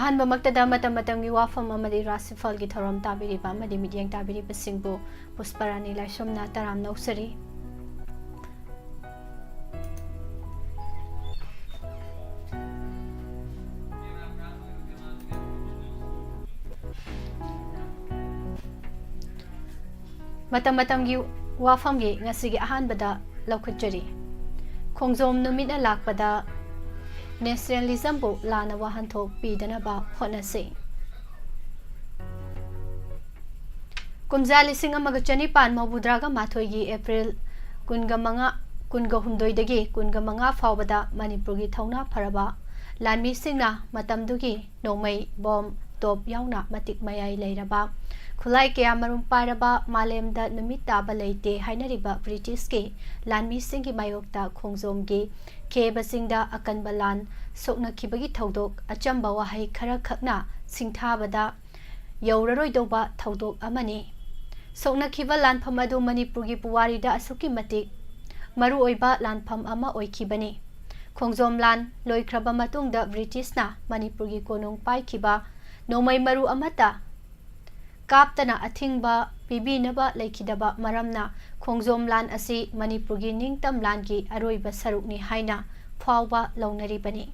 ꯑꯍꯥꯟꯕꯃꯛꯇꯗ ꯃꯇꯝ ꯃꯇꯝꯒꯤ ꯋꯥꯐꯝ ꯑꯃꯗꯤ ꯔꯥꯁꯤ ꯐꯜꯒꯤ ꯊꯧꯔꯝ ꯇꯥꯕꯤꯔꯤꯕ ꯑꯃꯗꯤ ꯃꯤꯠꯌꯦꯡ ꯇꯥꯕꯤꯔꯤꯕꯁꯤꯡꯕꯨ ꯄꯨꯁꯄꯔꯥꯅꯤ ꯂꯥꯏꯁ꯭ꯔꯝꯅ ꯇꯔꯥꯝꯅ ꯅꯧꯁꯔꯤ꯫ ꯃꯇꯝ ꯃꯇꯝꯒꯤ ꯋꯥꯐꯝꯒꯤ ꯉꯁꯤꯒꯤ ꯑꯍꯥꯟꯕꯗ ꯂꯧꯈꯠꯆꯔꯤ꯫ ꯈꯣꯡꯖꯣꯝ ꯅꯨꯃꯤꯠꯅ ꯂꯥꯛꯄꯗ ꯅꯦꯁꯅꯦꯂꯤꯖꯝꯕꯨ ꯂꯥꯟꯅ ꯋꯥꯍꯟꯊꯣꯛ ꯄꯤꯗꯅꯕ ꯍꯣꯠꯅꯁꯤ꯫ ꯀꯨꯝꯖꯥ 1992ꯒꯤ ꯑꯦꯄ꯭ꯔꯤꯜ 15 15 ꯐꯥꯎꯕꯗ ꯃꯅꯤꯄꯨꯔꯒꯤ ꯊꯧꯅꯥ ꯐꯔꯕ ꯂꯥꯟꯃꯤꯁꯤꯡꯅ ꯃꯇꯝꯗꯨꯒꯤ ꯅꯣꯡꯃꯩ ꯕꯣꯝ ꯇꯣꯞ ꯌꯥꯎꯅ ꯃꯇꯤꯛ ꯃꯌꯥꯏ ꯂꯩꯔꯕ ꯈꯨꯠꯂꯥꯏ ꯀꯌꯥ ꯃꯔꯨꯝ ꯄꯥꯏꯔꯕ ꯃꯥꯂꯦꯝꯗ ꯅꯨꯃꯤꯠ ꯇꯥꯕ ꯂꯩꯇꯦ ꯍꯥꯏꯅꯔꯤꯕ ꯕ꯭ꯔꯤꯇꯤꯁꯀꯤ ꯂꯥꯟꯃꯤꯁꯤꯡꯒꯤ ꯃꯥꯌꯣꯛꯇ ꯈꯣꯡꯖꯣꯝꯒꯤ ꯈꯦꯕꯁꯤꯡꯗ ꯑꯀꯟꯕ ꯂꯥꯟ ꯁꯣꯛꯅꯈꯤꯕꯒꯤ ꯊꯧꯗꯣꯛ ꯑꯆꯝꯕ ꯋꯥꯍꯩ ꯈꯔꯈꯛꯅ ꯁꯤꯡꯊꯥꯕꯗ ꯌꯧꯔꯔꯣꯏꯗꯧꯕ ꯊꯧꯗꯣꯛ ꯑꯃꯅꯤ꯫ ꯁꯣꯛꯅꯈꯤꯕ ꯂꯥꯟꯐꯝ ꯑꯗꯨ ꯃꯅꯤꯄꯨꯔꯒꯤ ꯄꯨꯋꯥꯔꯤꯗ ꯑꯁꯨꯛꯀꯤ ꯃꯇꯤꯛ ꯃꯔꯨꯑꯣꯏꯕ ꯂꯥꯟꯐꯝ ꯑꯃ ꯑꯣꯏꯈꯤꯕꯅꯤ꯫ ꯈꯣꯡꯖꯣꯝ ꯂꯥꯟ ꯂꯣꯏꯈ꯭ꯔꯕ ꯃꯇꯨꯡꯗ ꯕ꯭ꯔꯤꯇꯤꯁꯅ ꯃꯅꯤꯄꯨꯔꯒꯤ ꯀꯣꯅꯨꯡ ꯄꯥꯏꯈꯤꯕ ꯅꯣꯡꯃꯩ ꯃꯔꯨ ꯑꯃꯠꯇ ꯀꯥꯞꯇꯅ ꯑꯊꯤꯡꯕ ꯄꯤꯕꯤꯅꯕ ꯂꯩꯈꯤꯗꯕ ꯃꯔꯝꯅ ꯈꯣꯡꯖꯣꯝ ꯂꯥꯟ ꯑꯁꯤ ꯃꯅꯤꯄꯨꯔꯒꯤ ꯅꯤꯡꯇꯝ ꯂꯥꯟꯒꯤ ꯑꯔꯣꯏꯕ ꯁꯔꯨꯛꯅꯤ ꯍꯥꯏꯅ ꯐꯥꯎꯕ ꯂꯧꯅꯔꯤꯕꯅꯤ꯫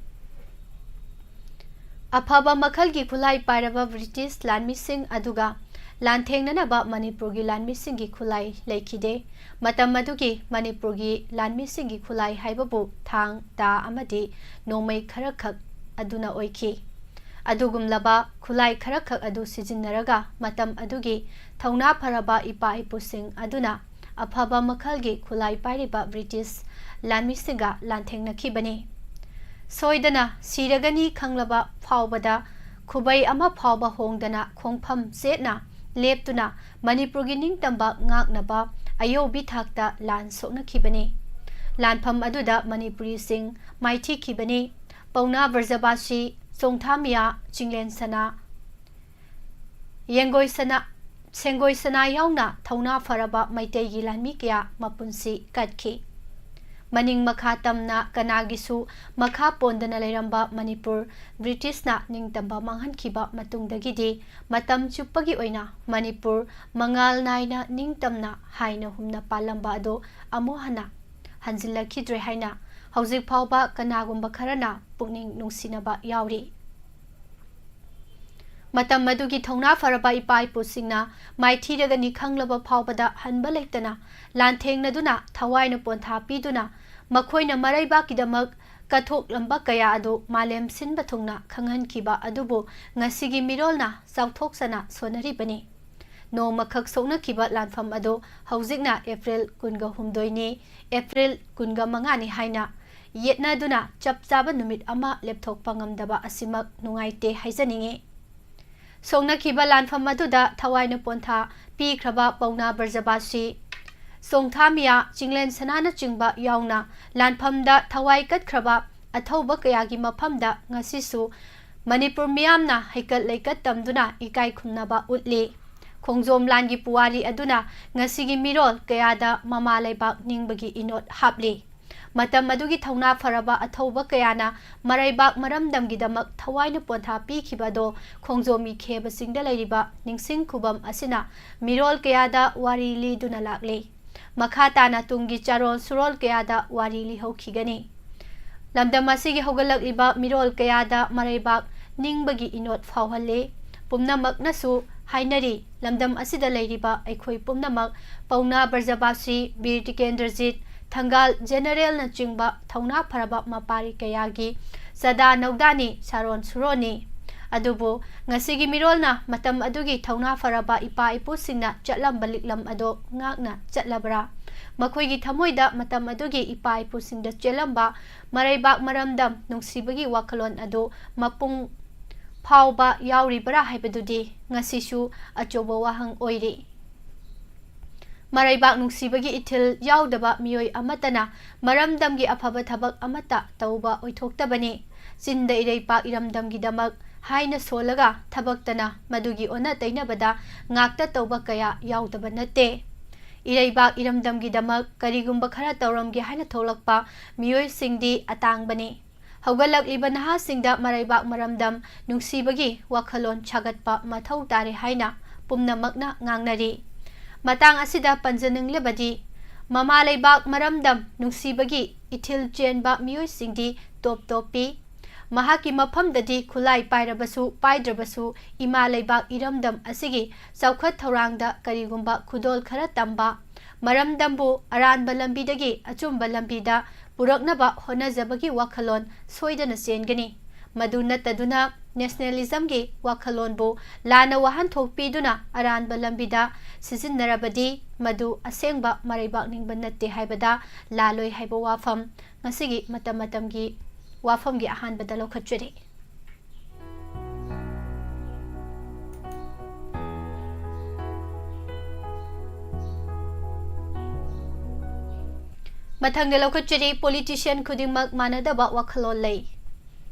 ꯑꯐꯕ ꯃꯈꯜꯒꯤ ꯈꯨꯠꯂꯥꯏ ꯄꯥꯏꯔꯕ ꯕ꯭ꯔꯤꯇꯤꯁ ꯂꯥꯟꯃꯤꯁꯤꯡ ꯑꯗꯨꯒ ꯂꯥꯟꯊꯦꯡꯅꯅꯕ ꯃꯅꯤꯄꯨꯔꯒꯤ ꯂꯥꯟꯃꯤꯁꯤꯡꯒꯤ ꯈꯨꯠꯂꯥꯏ ꯂꯩꯈꯤꯗꯦ꯫ ꯃꯇꯝ ꯑꯗꯨꯒꯤ ꯃꯅꯤꯄꯨꯔꯒꯤ ꯂꯥꯟꯃꯤꯁꯤꯡꯒꯤ ꯈꯨꯠꯂꯥꯏ ꯍꯥꯏꯕꯕꯨ ꯊꯥꯡ, ꯇꯥ ꯑꯃꯗꯤ ꯅꯣꯡꯃꯩ ꯈꯔꯈꯛ ꯑꯗꯨꯅ ꯑꯣꯏꯈꯤ꯫ ꯑꯗꯨꯒꯨꯝꯂꯕ ꯈꯨꯠꯂꯥꯏ ꯈꯔꯈꯛ ꯑꯗꯨ ꯁꯤꯖꯤꯟꯅꯔꯒ ꯃꯇꯝ ꯑꯗꯨꯒꯤ ꯊꯧꯅꯥ ꯐꯔꯕ ꯏꯄꯥ-ꯏꯄꯨꯁꯤꯡ ꯑꯗꯨꯅ ꯑꯐꯕ ꯃꯈꯜꯒꯤ ꯈꯨꯠꯂꯥꯏ ꯄꯥꯏꯔꯤꯕ ꯕ꯭ꯔꯤꯇꯤꯁ ꯂꯥꯟꯃꯤꯁꯤꯡꯒ ꯂꯥꯟꯊꯦꯡꯅꯈꯤꯕꯅꯤ꯫ ꯁꯣꯏꯗꯅ ꯁꯤꯔꯒꯅꯤ ꯈꯪꯂꯕ ꯐꯥꯎꯕꯗ ꯈꯨꯕꯩ ꯑꯃ ꯐꯥꯎꯕ ꯍꯣꯡꯗꯅ ꯈꯣꯡꯐꯝ ꯆꯦꯠꯅ ꯂꯦꯞꯇꯨꯅ ꯃꯅꯤꯄꯨꯔꯒꯤ ꯅꯤꯡꯇꯝꯕ ꯉꯥꯛꯅꯕ ꯑꯌꯧꯕꯤ ꯊꯥꯛꯇ ꯂꯥꯟ ꯁꯣꯛꯅꯈꯤꯕꯅꯤ꯫ ꯂꯥꯟꯐꯝ ꯑꯗꯨꯗ ꯃꯅꯤꯄꯨꯔꯤꯁꯤꯡ ꯃꯥꯏꯊꯤꯈꯤꯕꯅꯤ꯫ ꯄꯥꯎꯅꯥ ꯕ꯭ꯔꯖꯕꯥꯁꯤ, ꯆꯣꯡꯊꯥꯃꯤꯌꯥ, ꯆꯤꯡꯂꯦꯟ ꯁꯅꯥ, ꯁꯦꯡꯒꯣꯏ ꯁꯅꯥ ꯌꯥꯎꯅ ꯊꯧꯅꯥ ꯐꯔꯕ ꯃꯩꯇꯩꯒꯤ ꯂꯥꯟꯃꯤ ꯀꯌꯥ ꯃꯄꯨꯟꯁꯤ ꯀꯠꯈꯤ꯫ ꯃꯅꯤꯡ ꯃꯈꯥ ꯇꯝꯅ ꯀꯅꯥꯒꯤꯁꯨ ꯃꯈꯥ ꯄꯣꯟꯗꯅ ꯂꯩꯔꯝꯕ ꯃꯅꯤꯄꯨꯔ ꯕ꯭ꯔꯤꯇꯤꯁꯅ ꯅꯤꯡꯇꯝꯕ ꯃꯥꯡꯍꯟꯈꯤꯕ ꯃꯇꯨꯡꯗꯒꯤꯗꯤ ꯃꯇꯝ ꯆꯨꯞꯄꯒꯤ ꯑꯣꯏꯅ ꯃꯅꯤꯄꯨꯔ ꯃꯉꯥꯜ ꯅꯥꯏꯅ ꯅꯤꯡꯇꯝꯅ ꯍꯥꯏꯅ ꯍꯨꯝꯅ ꯄꯥꯜꯂꯝꯕ ꯑꯗꯨ ꯑꯃꯨꯛ ꯍꯟꯅ ꯍꯟꯖꯤꯜꯂꯛꯈꯤꯗ꯭ꯔꯦ ꯍꯥꯏꯅ ꯍꯧꯖꯤꯛ ꯐꯥꯎꯕ ꯀꯅꯥꯒꯨꯝꯕ ꯈꯔꯅ ꯄꯨꯛꯅꯤꯡ ꯅꯨꯡꯁꯤꯅꯕ ꯌꯥꯎꯔꯤ꯫ ꯃꯇꯝ ꯑꯗꯨꯒꯤ ꯊꯧꯅꯥ ꯐꯔꯕ ꯏꯄꯥ-ꯏꯄꯨꯁꯤꯡꯅ ꯃꯥꯏꯊꯤꯔꯒꯅꯤ ꯈꯪꯂꯕ ꯐꯥꯎꯕꯗ ꯍꯟꯕ ꯂꯩꯇꯅ ꯂꯥꯟꯊꯦꯡꯅꯗꯨꯅ ꯊꯋꯥꯏꯅ ꯄꯣꯟꯊꯥ ꯄꯤꯗꯨꯅ ꯃꯈꯣꯏꯅ ꯃꯔꯩꯕꯥꯛꯀꯤꯗꯃꯛ ꯀꯠꯊꯣꯛꯂꯝꯕ ꯀꯌꯥ ꯑꯗꯨ ꯃꯥꯂꯦꯝ ꯁꯤꯟꯕ ꯊꯨꯡꯅ ꯈꯪꯍꯟꯈꯤꯕ ꯑꯗꯨꯕꯨ ꯉꯁꯤꯒꯤ ꯃꯤꯔꯣꯜꯅ ꯆꯥꯎꯊꯣꯛꯆꯅ ꯁꯣꯟꯅꯔꯤꯕꯅꯤ꯫ ꯅꯣꯡꯃꯈꯛ ꯁꯣꯛꯅꯈꯤꯕ ꯂꯥꯟꯐꯝ ꯑꯗꯨ ꯍꯧꯖꯤꯛꯅ ꯑꯦꯄ꯭ꯔꯤꯜ 15ꯅꯤ, ꯑꯦꯄ꯭ꯔꯤल 15ꯅꯤ ꯍꯥꯏꯅ ꯌꯦꯠꯅꯗꯨꯅ ꯆꯞ ꯆꯥꯕ ꯅꯨꯃꯤꯠ ꯑꯃ ꯂꯦꯞꯊꯣꯛꯄ ꯉꯝꯗꯕ ꯑꯁꯤꯃꯛ ꯅꯨꯡꯉꯥꯏꯇꯦ ꯍꯥꯏꯖꯅꯤꯡꯉꯤ꯫ ꯁꯣꯛꯅꯈꯤꯕ ꯂꯥꯟꯐꯝ ꯑꯗꯨꯗ ꯊꯋꯥꯏꯅ ꯄꯣꯟꯊꯥ ꯄꯤꯈ꯭ꯔꯕ ꯄꯥꯎꯅꯥ ꯕ꯭ꯔꯖꯕꯥꯁꯤ, ꯆꯣꯡꯊꯥꯃꯤꯌꯥ, ꯆꯤꯡꯂꯦꯟ ꯁꯅꯥꯅꯆꯤꯡꯕ ꯌꯥꯎꯅ ꯂꯥꯟꯐꯝꯗ ꯊꯋꯥꯏ ꯀꯠꯈ꯭ꯔꯕ ꯑꯊꯧꯕ ꯀꯌꯥꯒꯤ ꯃꯐꯝꯗ ꯉꯁꯤꯁꯨ ꯃꯅꯤꯄꯨꯔ ꯃꯤꯌꯥꯝꯅ ꯍꯩꯀꯠ ꯂꯩꯀꯠ ꯇꯝꯗꯨꯅ ꯏꯀꯥꯏ ꯈꯨꯝꯅꯕ ꯎꯠꯂꯤ꯫ ꯈꯣꯡꯖꯣꯝ ꯂꯥꯟꯒꯤ ꯄꯨꯋꯥꯔꯤ ꯑꯗꯨꯅ ꯉꯁꯤꯒꯤ ꯃꯤꯔꯣꯜ ꯀꯌꯥꯗ ꯃꯃꯥ ꯂꯩꯕꯥꯛ ꯅꯤꯡꯕꯒꯤ ꯏꯅꯣꯠ ꯍꯥꯞꯂꯤ꯫ ꯃꯇꯝ ꯑꯗꯨꯒꯤ ꯊꯧꯅꯥ ꯐꯔꯕ ꯑꯊꯧꯕ ꯀꯌꯥꯅ ꯃꯔꯩꯕꯥꯛ ꯃꯔꯝꯗꯝꯒꯤꯗꯃꯛ ꯊꯋꯥꯏꯅ ꯄꯣꯟꯊꯥ ꯄꯤꯈꯤꯕ ꯑꯗꯣ ꯈꯣꯡꯖꯣꯝꯒꯤ ꯈꯦꯕꯁꯤꯡꯗ ꯂꯩꯔꯤꯕ ꯅꯤꯡꯁꯤꯡ ꯈꯨꯕꯝ ꯑꯁꯤꯅ ꯃꯤꯔꯣꯜ ꯀꯌꯥꯗ ꯋꯥꯔꯤ ꯂꯤꯗꯨꯅ ꯂꯥꯛꯂꯤ꯫ ꯃꯈꯥ ꯇꯥꯅ ꯇꯨꯡꯒꯤ ꯆꯥꯔꯣꯜ ꯁꯨꯔꯣꯜ ꯀꯌꯥꯗ ꯋꯥꯔꯤ ꯂꯤꯍꯧꯈꯤꯒꯅꯤ꯫ ꯂꯝꯗꯝ ꯑꯁꯤꯒꯤ ꯍꯧꯒꯠꯂꯛꯂꯤꯕ ꯃꯤꯔꯣꯜ ꯀꯌꯥꯗ ꯃꯔꯩꯕꯥꯛ ꯅꯤꯡꯕꯒꯤ ꯏꯅꯣꯠ ꯐꯥꯎꯍꯜꯂꯤ꯫ ꯄꯨꯝꯅꯃꯛꯅꯁꯨ ꯍꯥꯏꯅꯔꯤ ꯂꯝꯗꯝ ꯑꯁꯤꯗ ꯂꯩꯔꯤꯕ ꯑꯩꯈꯣꯏ ꯄꯨꯝꯅꯃꯛ ꯄꯥꯎꯅꯥ ꯕ꯭ꯔꯖꯕꯥꯁꯤ, ꯕꯤꯔ ꯇꯤꯀꯦꯟꯗ꯭ꯔꯖꯤꯠ, ꯊꯪꯒꯥꯜ ꯖꯦꯅꯔꯦꯜꯅꯆꯤꯡꯕ ꯊꯧꯅꯥ ꯐꯔꯕ ꯃꯄꯥꯔꯤ ꯀꯌꯥꯒꯤ ꯆꯥꯗꯥ ꯅꯧꯗꯥꯅꯤ, ꯆꯥꯔꯣꯟ ꯁꯨꯔꯣꯟꯅꯤ꯫ ꯑꯗꯨꯕꯨ ꯉꯁꯤꯒꯤ ꯃꯤꯔꯣꯜꯅ ꯃꯇꯝ ꯑꯗꯨꯒꯤ ꯊꯧꯅꯥ ꯐꯔꯕ ꯏꯄꯥ-ꯏꯄꯨꯁꯤꯡꯅ ꯆꯠꯂꯝꯕ ꯂꯤꯛꯂꯝ ꯑꯗꯣ ꯉꯥꯛꯅ ꯆꯠꯂꯕ꯭ꯔꯥ? ꯃꯈꯣꯏꯒꯤ ꯊꯃꯣꯏꯗ ꯃꯇꯝ ꯑꯗꯨꯒꯤ ꯏꯄꯥ-ꯏꯄꯨꯁꯤꯡꯗ ꯆꯦꯜꯂꯝꯕ ꯃꯔꯩꯕꯥꯛ ꯃꯔꯝꯗꯝ ꯅꯨꯡꯁꯤꯕꯒꯤ ꯋꯥꯈꯜꯂꯣꯟ ꯑꯗꯨ ꯃꯄꯨꯡ ꯐꯥꯎꯕ ꯌꯥꯎꯔꯤꯕꯔꯥ ꯍꯥꯏꯕꯗꯨꯗꯤ ꯉꯁꯤꯁꯨ ꯑꯆꯧꯕ ꯋꯥꯍꯪ ꯑꯣꯏꯔꯤ꯫ ꯃꯔꯩꯕꯥꯛ ꯅꯨꯡꯁꯤꯕꯒꯤ ꯏꯊꯤꯜ ꯌꯥꯎꯗꯕ ꯃꯤꯑꯣꯏ ꯑꯃꯠꯇꯅ ꯃꯔꯝꯗꯝꯒꯤ ꯑꯐꯕ ꯊꯕꯛ ꯑꯃꯠꯇ ꯇꯧꯕ ꯑꯣꯏꯊꯣꯛꯇꯕꯅꯤ꯫ ꯆꯤꯟꯗ ꯏꯔꯩꯄꯥꯛ ꯏꯔꯝꯗꯝꯒꯤꯗꯃꯛ ꯍꯥꯏꯅ ꯁꯣꯜꯂꯒ ꯊꯕꯛꯇꯅ ꯃꯗꯨꯒꯤ ꯑꯣꯟꯅ ꯇꯩꯅꯕꯗ ꯉꯥꯛꯇ ꯇꯧꯕ ꯀꯌꯥ ꯌꯥꯎꯗꯕ ꯅꯠꯇꯦ꯫ ꯏꯔꯩꯕꯥꯛ ꯏꯔꯝꯗꯝꯒꯤꯗꯃꯛ ꯀꯔꯤꯒꯨꯝꯕ ꯈꯔ ꯇꯧꯔꯝꯒꯦ ꯍꯥꯏꯅ ꯊꯣꯛꯂꯛꯄ ꯃꯤꯑꯣꯏꯁꯤꯡꯗꯤ ꯑꯇꯥꯡꯕꯅꯤ꯫ ꯍꯧꯒꯠꯂꯛꯂꯤꯕ ꯅꯍꯥꯁꯤꯡꯗ ꯃꯔꯩꯕꯥꯛ ꯃꯔꯝꯗꯝ ꯅꯨꯡꯁꯤꯕꯒꯤ ꯋꯥꯈꯜꯂꯣꯟ ꯁꯥꯒꯠꯄ ꯃꯊꯧ ꯇꯥꯔꯦ ꯍꯥꯏꯅ ꯄꯨꯝꯅꯃꯛꯅ ꯉꯥꯡꯅꯔꯤ꯫ ꯃꯇꯥꯡ ꯑꯁꯤꯗ ꯄꯟꯖꯅꯤꯡꯂꯤꯕꯗꯤ ꯃꯃꯥ ꯂꯩꯕꯥꯛ ꯃꯔꯝꯗꯝ ꯅꯨꯡꯁꯤꯕꯒꯤ ꯏꯊꯤꯜ ꯆꯦꯟꯕ ꯃꯤꯑꯣꯏꯁꯤꯡꯗꯤ ꯇꯣꯞ ꯇꯣꯞꯄꯤ꯫ ꯃꯍꯥꯛꯀꯤ ꯃꯐꯝꯗꯗꯤ ꯈꯨꯠꯂꯥꯏ ꯄꯥꯏꯔꯕꯁꯨ ꯄꯥꯏꯗ꯭ꯔꯕꯁꯨ ꯏꯃꯥ ꯂꯩꯕꯥꯛ ꯏꯔꯝꯗꯝ ꯑꯁꯤꯒꯤ ꯆꯥꯎꯈꯠ ꯊꯧꯔꯥꯡꯗ ꯀꯔꯤꯒꯨꯝꯕ ꯈꯨꯗꯣꯜ ꯈꯔ ꯇꯝꯕ, ꯃꯔꯝꯗꯝꯕꯨ ꯑꯔꯥꯟꯕ ꯂꯝꯕꯤꯗꯒꯤ ꯑꯆꯨꯝꯕ ꯂꯝꯕꯤꯗ ꯄꯨꯔꯛꯅꯕ ꯍꯣꯠꯅꯖꯕꯒꯤ ꯋꯥꯈꯜꯂꯣꯟ ꯁꯣꯏꯗꯅ ꯆꯦꯟꯒꯅꯤ꯫ ꯃꯗꯨ ꯅꯠꯇꯗꯨꯅ ꯅꯦꯁꯅꯦꯂꯤꯖꯝꯒꯤ ꯋꯥꯈꯜꯂꯣꯟꯕꯨ ꯂꯥꯟꯅ ꯋꯥꯍꯟꯊꯣꯛ ꯄꯤꯗꯨꯅ ꯑꯔꯥꯟꯕ ꯂꯝꯕꯤꯗ ꯁꯤꯖꯤꯟꯅꯔꯕꯗꯤ ꯃꯗꯨ ꯑꯁꯦꯡꯕ ꯃꯔꯩꯕꯥꯛ ꯅꯤꯡꯕ ꯅꯠꯇꯦ ꯍꯥꯏꯕꯗ ꯂꯥꯜꯂꯣꯏ ꯍꯥꯏꯕ ꯋꯥꯐꯝ ꯉꯁꯤꯒꯤ ꯃꯇꯝꯒꯤ ꯋꯥꯐꯝꯒꯤ ꯑꯍꯥꯟꯕꯗ ꯂꯧꯈꯠꯆꯔꯤ꯫ ꯃꯊꯪꯗ ꯂꯧꯈꯠꯆꯔꯤ ꯄꯣꯂꯤꯇꯤꯁꯤꯌꯟ ꯈꯨꯗꯤꯡꯃꯛ ꯃꯥꯟꯅꯗꯕ ꯋꯥꯈꯜꯂꯣꯟ ꯂꯩ꯫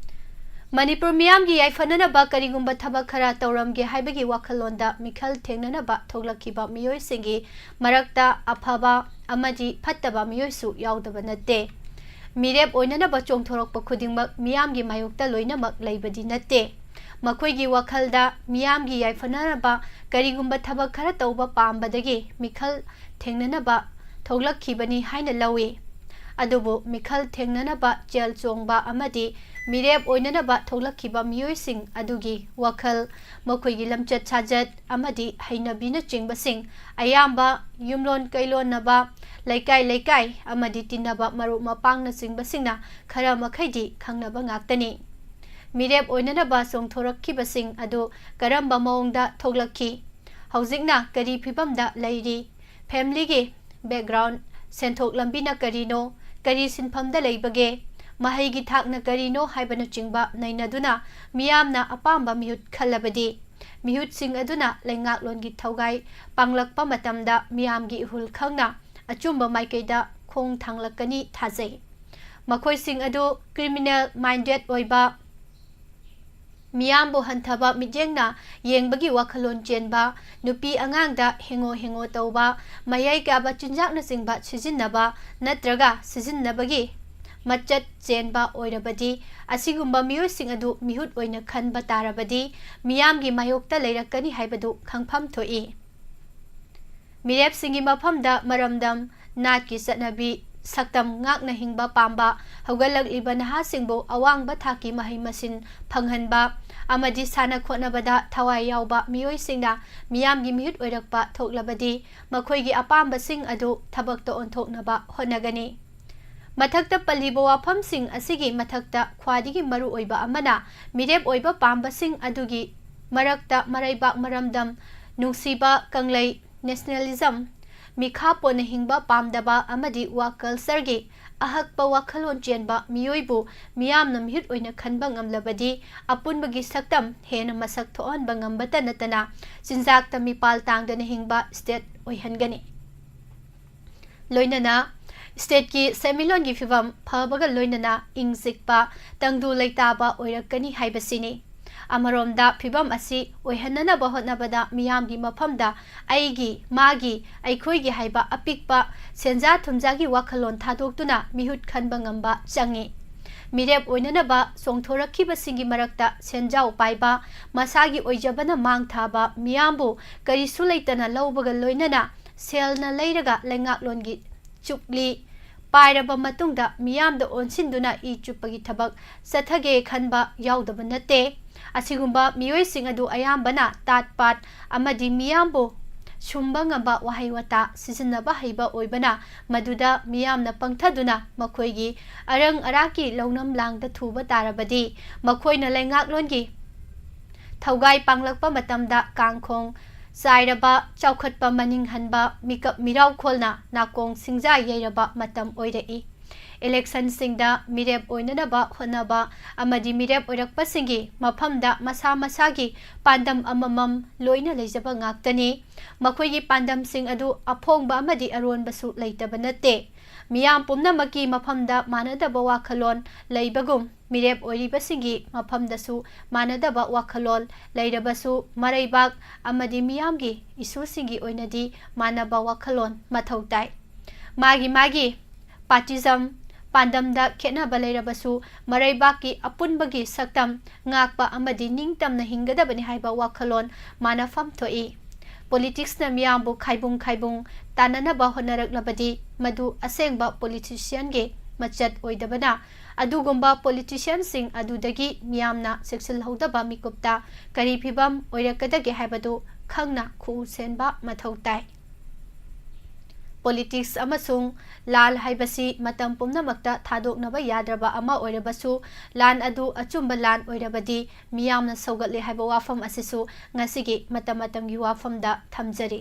ꯃꯅꯤꯄꯨꯔ ꯃꯤꯌꯥꯝꯒꯤ ꯌꯥꯏꯐꯅꯅꯕ ꯀꯔꯤꯒꯨꯝꯕ ꯊꯕꯛ ꯈꯔ ꯇꯧꯔꯝꯒꯦ ꯍꯥꯏꯕꯒꯤ ꯋꯥꯈꯜꯂꯣꯟꯗ ꯃꯤꯈꯜ ꯊꯦꯡꯅꯅꯕ ꯊꯣꯛꯂꯛꯈꯤꯕ ꯃꯤꯑꯣꯏꯁꯤꯡꯒꯤ ꯃꯔꯛꯇ ꯑꯐꯕ ꯑꯃꯗꯤ ꯐꯠꯇꯕ ꯃꯤꯑꯣꯏꯁꯨ ꯌꯥꯎꯗꯕ ꯅꯠꯇꯦ꯫ ꯃꯤꯔꯦꯞ ꯑꯣꯏꯅꯅꯕ ꯆꯣꯡꯊꯣꯔꯛꯄ ꯈꯨꯗꯤꯡꯃꯛ ꯃꯤꯌꯥꯝꯒꯤ ꯃꯥꯌꯣꯛꯇ ꯂꯣꯏꯅꯃꯛ ꯂꯩꯕꯗꯤ ꯅꯠꯇꯦ꯫ ꯃꯈꯣꯏꯒꯤ ꯋꯥꯈꯜꯗ ꯃꯤꯌꯥꯝꯒꯤ ꯌꯥꯏꯐꯅꯅꯕ ꯀꯔꯤꯒꯨꯝꯕ ꯊꯕꯛ ꯈꯔ ꯇꯧꯕ ꯄꯥꯝꯕꯗꯒꯤ ꯃꯤꯈꯜ ꯊꯦꯡꯅꯅꯕ ꯊꯣꯛꯂꯛꯈꯤꯕꯅꯤ ꯍꯥꯏꯅ ꯂꯧꯏ꯫ ꯑꯗꯨꯕꯨ ꯃꯤꯈꯜ ꯊꯦꯡꯅꯅꯕ ꯆꯦꯜ ꯆꯣꯡꯕ ꯑꯃꯗꯤ ꯃꯤꯔꯦꯞ ꯑꯣꯏꯅꯅꯕ ꯊꯣꯛꯂꯛꯈꯤꯕ ꯃꯤꯑꯣꯏꯁꯤꯡ ꯑꯗꯨꯒꯤ ꯋꯥꯈꯜ, ꯃꯈꯣꯏꯒꯤ ꯂꯝꯆꯠ ꯁꯥꯖꯠ ꯑꯃꯗꯤ ꯍꯩꯅꯕꯤꯅꯆꯤꯡꯕꯁꯤꯡ ꯑꯌꯥꯝꯕ ꯌꯨꯝꯂꯣꯟ ꯀꯩꯂꯣꯟꯅꯕ, ꯂꯩꯀꯥꯏ ꯂꯩꯀꯥꯏ ꯑꯃꯗꯤ ꯇꯤꯟꯅꯕ ꯃꯔꯨꯞ ꯃꯄꯥꯡꯅꯆꯤꯡꯕꯁꯤꯡꯅ ꯈꯔ ꯃꯈꯩꯗꯤ ꯈꯪꯅꯕ ꯉꯥꯛꯇꯅꯤ꯫ ꯃꯤꯔꯦꯞ ꯑꯣꯏꯅꯅꯕ ꯆꯣꯡꯊꯣꯔꯛꯈꯤꯕꯁꯤꯡ ꯑꯗꯨ ꯀꯔꯝꯕ ꯃꯑꯣꯡꯗ ꯊꯣꯛꯂꯛꯈꯤ? ꯍꯧꯖꯤꯛꯅ ꯀꯔꯤ ꯐꯤꯚꯝꯗ ꯂꯩꯔꯤ? ꯐꯦꯃꯤꯂꯤꯒꯤ ꯕꯦꯛꯒ꯭ꯔꯥꯎꯟꯗ, ꯁꯦꯟꯊꯣꯛ ꯂꯝꯕꯤꯅ ꯀꯔꯤꯅꯣ? ꯀꯔꯤ ꯁꯤꯟꯐꯝꯗ ꯂꯩꯕꯒꯦ? ꯃꯍꯩꯒꯤ ꯊꯥꯛꯅ ꯀꯔꯤꯅꯣ ꯍꯥꯏꯕꯅꯆꯤꯡꯕ ꯅꯩꯅꯗꯨꯅ ꯃꯤꯌꯥꯝꯅ ꯑꯄꯥꯝꯕ ꯃꯤꯍꯨꯠ ꯈꯜꯂꯕꯗꯤ ꯃꯤꯍꯨꯠꯁꯤꯡ ꯑꯗꯨꯅ ꯂꯩꯉꯥꯛꯂꯣꯟꯒꯤ ꯊꯧꯒꯥꯏ ꯄꯥꯡꯂꯛꯄ ꯃꯇꯝꯗ ꯃꯤꯌꯥꯝꯒꯤ ꯏꯍꯨꯜ ꯈꯪꯅ ꯑꯆꯨꯝꯕ ꯃꯥꯏꯀꯩꯗ ꯈꯣꯡ ꯊꯥꯡꯂꯛꯀꯅꯤ ꯊꯥꯖꯩ꯫ ꯃꯈꯣꯏꯁꯤꯡ ꯑꯗꯨ ꯀ꯭ꯔꯤꯃꯤꯅꯦꯜ ꯃꯥꯏꯟꯗꯦꯗ ꯑꯣꯏꯕ, ꯃꯤꯌꯥꯝꯕꯨ ꯍꯟꯊꯕ ꯃꯤꯠꯌꯦꯡꯅ ꯌꯦꯡꯕꯒꯤ ꯋꯥꯈꯜꯂꯣꯟ ꯆꯦꯟꯕ, ꯅꯨꯄꯤ ꯑꯉꯥꯡꯗ ꯍꯦꯡꯉꯣ ꯇꯧꯕ, ꯃꯌꯥꯏ ꯀꯥꯕ ꯆꯤꯟꯖꯥꯛꯅꯆꯤꯡꯕ ꯁꯤꯖꯤꯟꯅꯕ ꯅꯠꯇ꯭ꯔꯒ ꯁꯤꯖꯤꯟꯅꯕꯒꯤ ꯃꯆꯠ ꯆꯦꯟꯕ ꯑꯣꯏꯔꯕꯗꯤ ꯑꯁꯤꯒꯨꯝꯕ ꯃꯤꯑꯣꯏꯁꯤꯡ ꯑꯗꯨ ꯃꯤꯍꯨꯠ ꯑꯣꯏꯅ ꯈꯟꯕ ꯇꯥꯔꯕꯗꯤ ꯃꯤꯌꯥꯝꯒꯤ ꯃꯥꯌꯣꯛꯇ ꯂꯩꯔꯛꯀꯅꯤ ꯍꯥꯏꯕꯗꯨ ꯈꯪꯐꯝ ꯊꯣꯛꯏ꯫ ꯃꯤꯔꯦꯞꯁꯤꯡꯒꯤ ꯃꯐꯝꯗ ꯃꯔꯝꯗꯝ, ꯅꯥꯠꯀꯤ ꯆꯠꯅꯕꯤ, ꯁꯛꯇꯝ ꯉꯥꯛꯅ ꯍꯤꯡꯕ ꯄꯥꯝꯕ ꯍꯧꯒꯠꯂꯛꯂꯤꯕ ꯅꯍꯥꯁꯤꯡꯕꯨ ꯑꯋꯥꯡꯕ ꯊꯥꯛꯀꯤ ꯃꯍꯩ ꯃꯁꯤꯡ ꯐꯪꯍꯟꯕ ꯑꯃꯗꯤ ꯁꯥꯟꯅ ꯈꯣꯠꯅꯕꯗ ꯊꯋꯥꯏ ꯌꯥꯎꯕ ꯃꯤꯑꯣꯏꯁꯤꯡꯅ ꯃꯤꯌꯥꯝꯒꯤ ꯃꯤꯍꯨꯠ ꯑꯣꯏꯔꯛꯄ ꯊꯣꯛꯂꯕꯗꯤ ꯃꯈꯣꯏꯒꯤ ꯑꯄꯥꯝꯕꯁꯤꯡ ꯑꯗꯨ ꯊꯕꯛꯇ ꯑꯣꯟꯊꯣꯛꯅꯕ ꯍꯣꯠꯅꯒꯅꯤ꯫ ꯃꯊꯛꯇ ꯄꯜꯂꯤꯕ ꯋꯥꯐꯝꯁꯤꯡ ꯑꯁꯤꯒꯤ ꯃꯊꯛꯇ ꯈ꯭ꯋꯥꯏꯗꯒꯤ ꯃꯔꯨꯑꯣꯏꯕ ꯑꯃꯅ ꯃꯤꯔꯦꯞ ꯑꯣꯏꯕ ꯄꯥꯝꯕꯁꯤꯡ ꯑꯗꯨꯒꯤ ꯃꯔꯛꯇ ꯃꯔꯩꯕꯥꯛ ꯃꯔꯝꯗꯝ ꯅꯨꯡꯁꯤꯕ ꯀꯪꯂꯩ ꯅꯦꯁꯅꯦꯂꯤꯖꯝ, ꯃꯤꯈꯥ ꯄꯣꯟꯅ ꯍꯤꯡꯕ ꯄꯥꯝꯗꯕ ꯑꯃꯗꯤ ꯋꯥ ꯀꯜꯆꯔꯒꯤ ꯑꯍꯛꯄ ꯋꯥꯈꯜꯂꯣꯟ ꯆꯦꯟꯕ ꯃꯤꯑꯣꯏꯕꯨ ꯃꯤꯌꯥꯝꯅ ꯃꯤꯍꯨꯠ ꯑꯣꯏꯅ ꯈꯟꯕ ꯉꯝꯂꯕꯗꯤ ꯑꯄꯨꯟꯕꯒꯤ ꯁꯛꯇꯝ ꯍꯦꯟꯅ ꯃꯁꯛ ꯊꯣꯛꯍꯟꯕ ꯉꯝꯕꯇ ꯅꯠꯇꯅ ꯆꯤꯟꯖꯥꯛꯇ ꯃꯤꯄꯥꯜ ꯇꯥꯡꯗꯅ ꯍꯤꯡꯕ ꯁ꯭ꯇꯦꯠ ꯑꯣꯏꯍꯟꯒꯅꯤ꯫ ꯂꯣꯏꯅꯅ ꯁ꯭ꯇꯦꯠꯀꯤ ꯁꯦꯟꯃꯤꯠꯂꯣꯟꯒꯤ ꯐꯤꯚꯝ ꯐꯕꯒ ꯂꯣꯏꯅꯅ ꯏꯪ ꯆꯤꯛꯄ, ꯇꯪꯗꯨ ꯂꯩꯇꯥꯕ ꯑꯣꯏꯔꯛꯀꯅꯤ ꯍꯥꯏꯕꯁꯤꯅꯤ꯫ ꯑꯃꯔꯣꯝꯗ ꯐꯤꯚꯝ ꯑꯁꯤ ꯑꯣꯏꯍꯟꯅꯅꯕ ꯍꯣꯠꯅꯕꯗ ꯃꯤꯌꯥꯝꯒꯤ ꯃꯐꯝꯗ ꯑꯩꯒꯤ, ꯃꯥꯒꯤ, ꯑꯩꯈꯣꯏꯒꯤ ꯍꯥꯏꯕ ꯑꯄꯤꯛꯄ ꯁꯦꯟꯖꯥ ꯊꯨꯝꯖꯥꯒꯤ ꯋꯥꯈꯜꯂꯣꯟ ꯊꯥꯗꯣꯛꯇꯨꯅ ꯃꯤꯍꯨꯠ ꯈꯟꯕ ꯉꯝꯕ ꯆꯪꯏ꯫ ꯃꯤꯔꯦꯞ ꯑꯣꯏꯅꯅꯕ ꯆꯣꯡꯊꯣꯔꯛꯈꯤꯕꯁꯤꯡꯒꯤ ꯃꯔꯛꯇ ꯁꯦꯟꯖꯥꯎ ꯄꯥꯏꯕ, ꯃꯁꯥꯒꯤ ꯑꯣꯏꯖꯕꯅ ꯃꯥꯡ ꯊꯥꯕ, ꯃꯤꯌꯥꯝꯕꯨ ꯀꯔꯤꯁꯨ ꯂꯩꯇꯅ ꯂꯧꯕꯒ ꯂꯣꯏꯅꯅ ꯁꯦꯜꯅ ꯂꯩꯔꯒ ꯂꯩꯉꯥꯛꯂꯣꯟꯒꯤ ꯆꯨꯛꯂꯤ ꯄꯥꯏꯔꯕ ꯃꯇꯨꯡꯗ ꯃꯤꯌꯥꯝꯗ ꯑꯣꯟꯁꯤꯟꯗꯨꯅ ꯏ ꯆꯨꯞꯄꯒꯤ ꯊꯕꯛ ꯆꯠꯊꯒꯦ ꯈꯟꯕ ꯌꯥꯎꯗꯕ ꯅꯠꯇꯦ꯫ ꯑꯁꯤꯒꯨꯝꯕ ꯃꯤꯑꯣꯏꯁꯤꯡ ꯑꯗꯨ ꯑꯌꯥꯝꯕꯅ ꯇꯥꯠ ꯄꯥꯠ ꯑꯃꯗꯤ ꯃꯤꯌꯥꯝꯕꯨ ꯁꯨꯝꯕ ꯉꯝꯕ ꯋꯥꯍꯩ ꯋꯥꯇꯥ ꯁꯤꯖꯤꯟꯅꯕ ꯍꯩꯕ ꯑꯣꯏꯕꯅ ꯃꯗꯨꯗ ꯃꯤꯌꯥꯝꯅ ꯄꯪꯊꯗꯨꯅ ꯃꯈꯣꯏꯒꯤ ꯑꯔꯪ ꯑꯔꯥꯛꯀꯤ ꯂꯧꯅꯝ ꯂꯥꯡꯗ ꯊꯨꯕ ꯇꯥꯔꯕꯗꯤ ꯃꯈꯣꯏꯅ ꯂꯩꯉꯥꯛꯂꯣꯟꯒꯤ ꯊꯧꯒꯥꯏ ꯄꯥꯡꯂꯛꯄ ꯃꯇꯝꯗ ꯀꯥꯡꯈꯣꯡ ꯆꯥꯏꯔꯕ, ꯆꯥꯎꯈꯠꯄ ꯃꯅꯤꯡ ꯍꯟꯕ, ꯃꯤꯀꯞ ꯃꯤꯔꯥꯎꯈꯣꯜꯅ ꯅꯥꯀꯣꯡ ꯁꯤꯡꯖꯥ ꯌꯩꯔꯕ ꯃꯇꯝ ꯑꯣꯏꯔꯛꯏ꯫ ꯏꯂꯦꯛꯁꯟꯁꯤꯡꯗ ꯃꯤꯔꯦꯞ ꯑꯣꯏꯅꯅꯕ ꯍꯣꯠꯅꯕ ꯑꯃꯗꯤ ꯃꯤꯔꯦꯞ ꯑꯣꯏꯔꯛꯄꯁꯤꯡꯒꯤ ꯃꯐꯝꯗ ꯃꯁꯥ ꯃꯁꯥꯒꯤ ꯄꯥꯟꯗꯝ ꯑꯃꯃꯝ ꯂꯣꯏꯅ ꯂꯩꯖꯕ ꯉꯥꯛꯇꯅꯤ꯫ ꯃꯈꯣꯏꯒꯤ ꯄꯥꯟꯗꯝꯁꯤꯡ ꯑꯗꯨ ꯑꯐꯣꯡꯕ ꯑꯃꯗꯤ ꯑꯔꯣꯟꯕꯁꯨ ꯂꯩꯇꯕ ꯅꯠꯇꯦ꯫ ꯃꯤꯌꯥꯝ ꯄꯨꯝꯅꯃꯛꯀꯤ ꯃꯐꯝꯗ ꯃꯥꯟꯅꯗꯕ ꯋꯥꯈꯜꯂꯣꯟ ꯂꯩꯕꯒꯨꯝ ꯃꯤꯔꯦꯞ ꯑꯣꯏꯔꯤꯕꯁꯤꯡꯒꯤ ꯃꯐꯝꯗꯁꯨ ꯃꯥꯟꯅꯗꯕ ꯋꯥꯈꯜꯂꯣꯟ ꯂꯩꯔꯕꯁꯨ ꯃꯔꯩꯕꯥꯛ ꯑꯃꯗꯤ ꯃꯤꯌꯥꯝꯒꯤ ꯏꯁꯨꯁꯤꯡꯒꯤ ꯑꯣꯏꯅꯗꯤ ꯃꯥꯟꯅꯕ ꯋꯥꯈꯜꯂꯣꯟ ꯃꯊꯧ ꯇꯥꯏ꯫ ꯃꯥꯒꯤ ꯄꯥꯔꯇꯤꯖꯝ, पांडमदा खेनबा लेरबसु मरैबाकी अपुनबगी सक्तम ngakpa amadi ningtamna hinggadabani haiba wakhalon manafam thoi politics na miyambu khaibung tananaba honaraklabadi madu asengba politician ge machat oidabana adugumba politician sing adudagi miyamna sexual hodaba mikupta kari phibam oirakadage haibadu khangna khu senba mathautai politics amasung lal haibasi matam pumnamakta thadoknaba yadraba ama oirabasu lan adu achumba lan oirabadi miyamna saugatle haiba wafam asisu ngasigi matamatamgi wafamda thamjari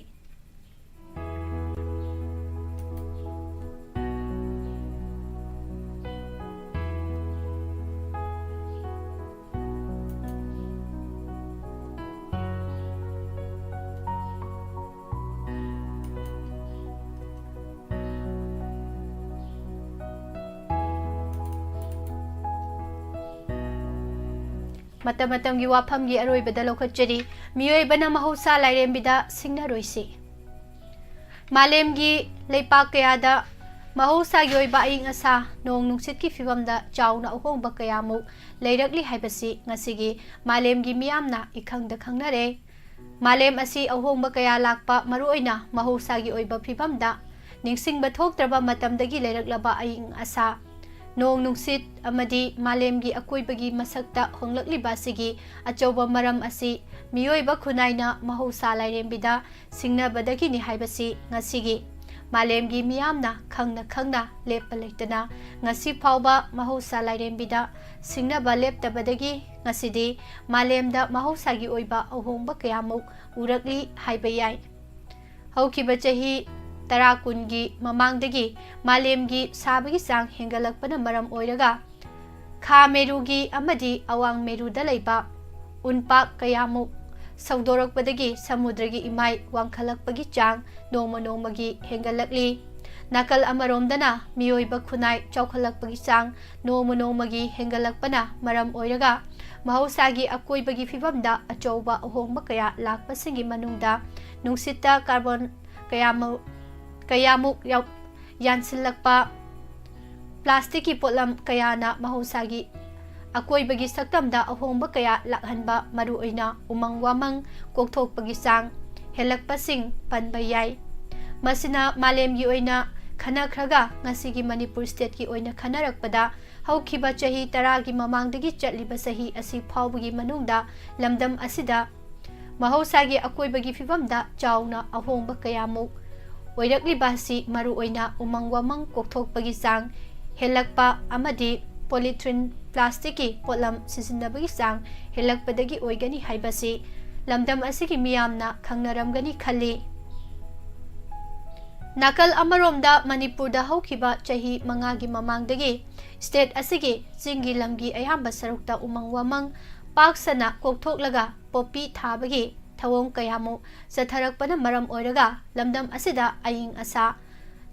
Matam-matam gi wafam gi aroi bada lokhatjari miyoi bana mahausa lairem bida singna roisi malem gi leipak kayada mahausa gi oiba aing asa nong nungsit ki fibamda chauna ahongba kayamu leirakli haibasi ngasigi malem gi miyamna ikhangda khangnare malem asi ahongba kaya lakpa maruoina mahausa gi oiba fibamda ningsingba thoktraba matamdagi leiraklaba aing asa nong nungsit amadi malemgi akoibagi masakta honglakliba sigi achauba maram asi miyoiba khunaina mahausa lairembida singnabadagi ni haibasi ngasigi malemgi miyamna khangna lepa leitana ngasi phauba mahausa lairembida singnaba leptabadagi ngasidi malemda mahausa gi oiba ahongba kayamuk urakli haibayai haukiba chahi Tara kungi mamangdagi malemgi sabagi sang hengalakpana maram oiraga kha merugi amadi awang meruda laiba unpak kayamu saudorakpadagi samudragi imai wangkhalakpagi chang nongmagi hengalakli nakal amaromdana miyoiba khunai chaukhalakpagi chang nongmagi hengalakpana maram oiraga mahausagi akoibagi fibamda achauba ahongba kaya lakpasingi manungda nungsita carbon kayamuk yansilakpa plastic ki potlam kayana mahusagi akoibagi saktamda ahongba kaya lakhanba maruoina umang wamang kokthokpagi sang helakpasing panbayai masina malemgi oina khanakhraga ngasigi manipur state ki oina khanarakpada haukiba chahi 10 gi mamangdagi chatliba sahi asi phawbagi manungda lamdam asida mahusagi akoibagi fibamda chauna ahongba kayamuk oirakli basi maru oina umang wamang kokthokpagi sang helakpa amadi polythene plastic ki potlam sisinabagi sang helakpadagi oigani haibasi lamdam asigi miyamna khangnaramgani khali nakal amaromda manipurda haukiba chahi 5 gi mamangdagi state asigi jingi lamgi ayamba sarukta umang wamang paksana kokthoklaga popi thabagi thawong kayamu satharakpana maram oiraga lamdam asida aing asa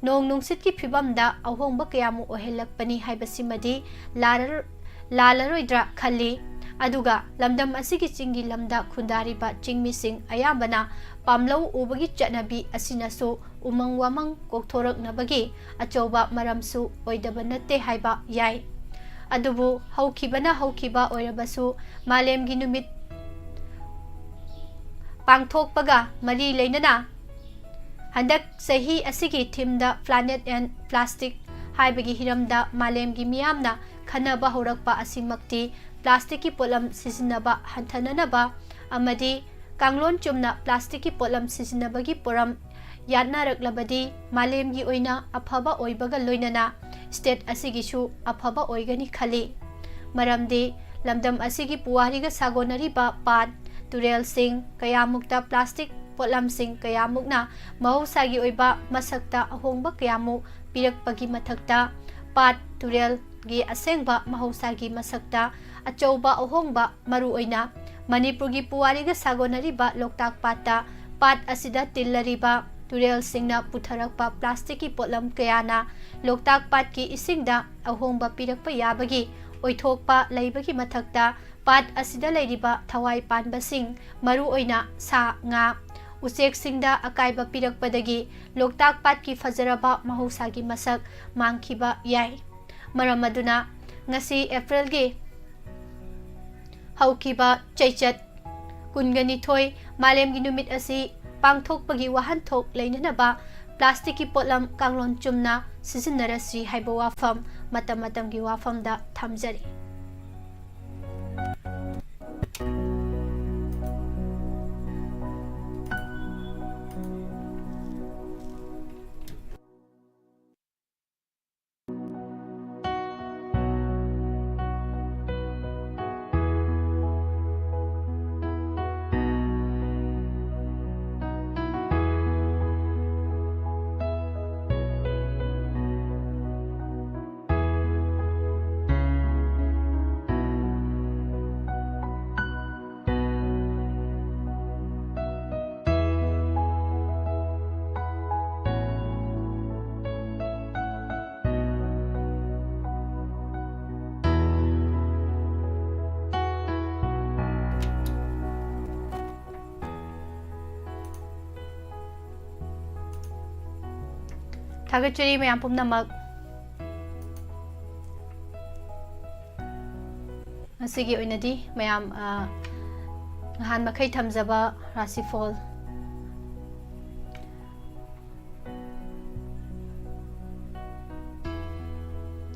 nong nungsit ki phibamda ahongba kayamu ohelakpani haibasimadi lalaroidra khali aduga lamdam asigi chingi lamda khundariba chingmising ayambana pamlau ubagi chanabi asinasu umang wamang kokthoraknabagi achauba maramsu oidaba natte haiba yai adubu haukiba oirabasu malemgi numit pangthokpaga mari leinana handak sahi asigi thimda planet and plastic haibagi hiramda malemgi miyamna khanaba horakpa asimakti plastic ki polam sisinaba hanthananaba amadi kanglon chumna plastic ki polam sisinabagi poram yadnaraklabadi malemgi oina aphaba oibaga loinana state asigi su aphaba oigani khali maramdi lamdam asigi puwariga sagonariba pat turel sing kayamukta plastic potlam sing kayamukna mahusagi oiba masakta ahongba kayamuk pirakpagi mathakta pat turel gi asengba mahusagi masakta achauba ahongba maru oina manipurgi puwariga sagonariba loktak patta pat asida tillariba turel singna putharakpa plastic ki potlam kayana loktak pat ki isingda ahongba pirakpa yabagi oithokpa leibagi mathakta pat asida leiriba thawai panbasing maru oina sa nga usek singda akaiba pirakpadagi loktak pat ki fajaraba mahusagi masak mangkiba yai maram aduna ngasi April gi haukiba chaichat kungani thoi malem gi numit asi pangthok pagi wahan thok leinana ba plastic ki potlam kanglon chumna sisinarasi haiba wafam matam matam gi wafam da thamjari Thagachari mayam pumnamak asigi oinadi mayam han makai thamjaba Rashi Phal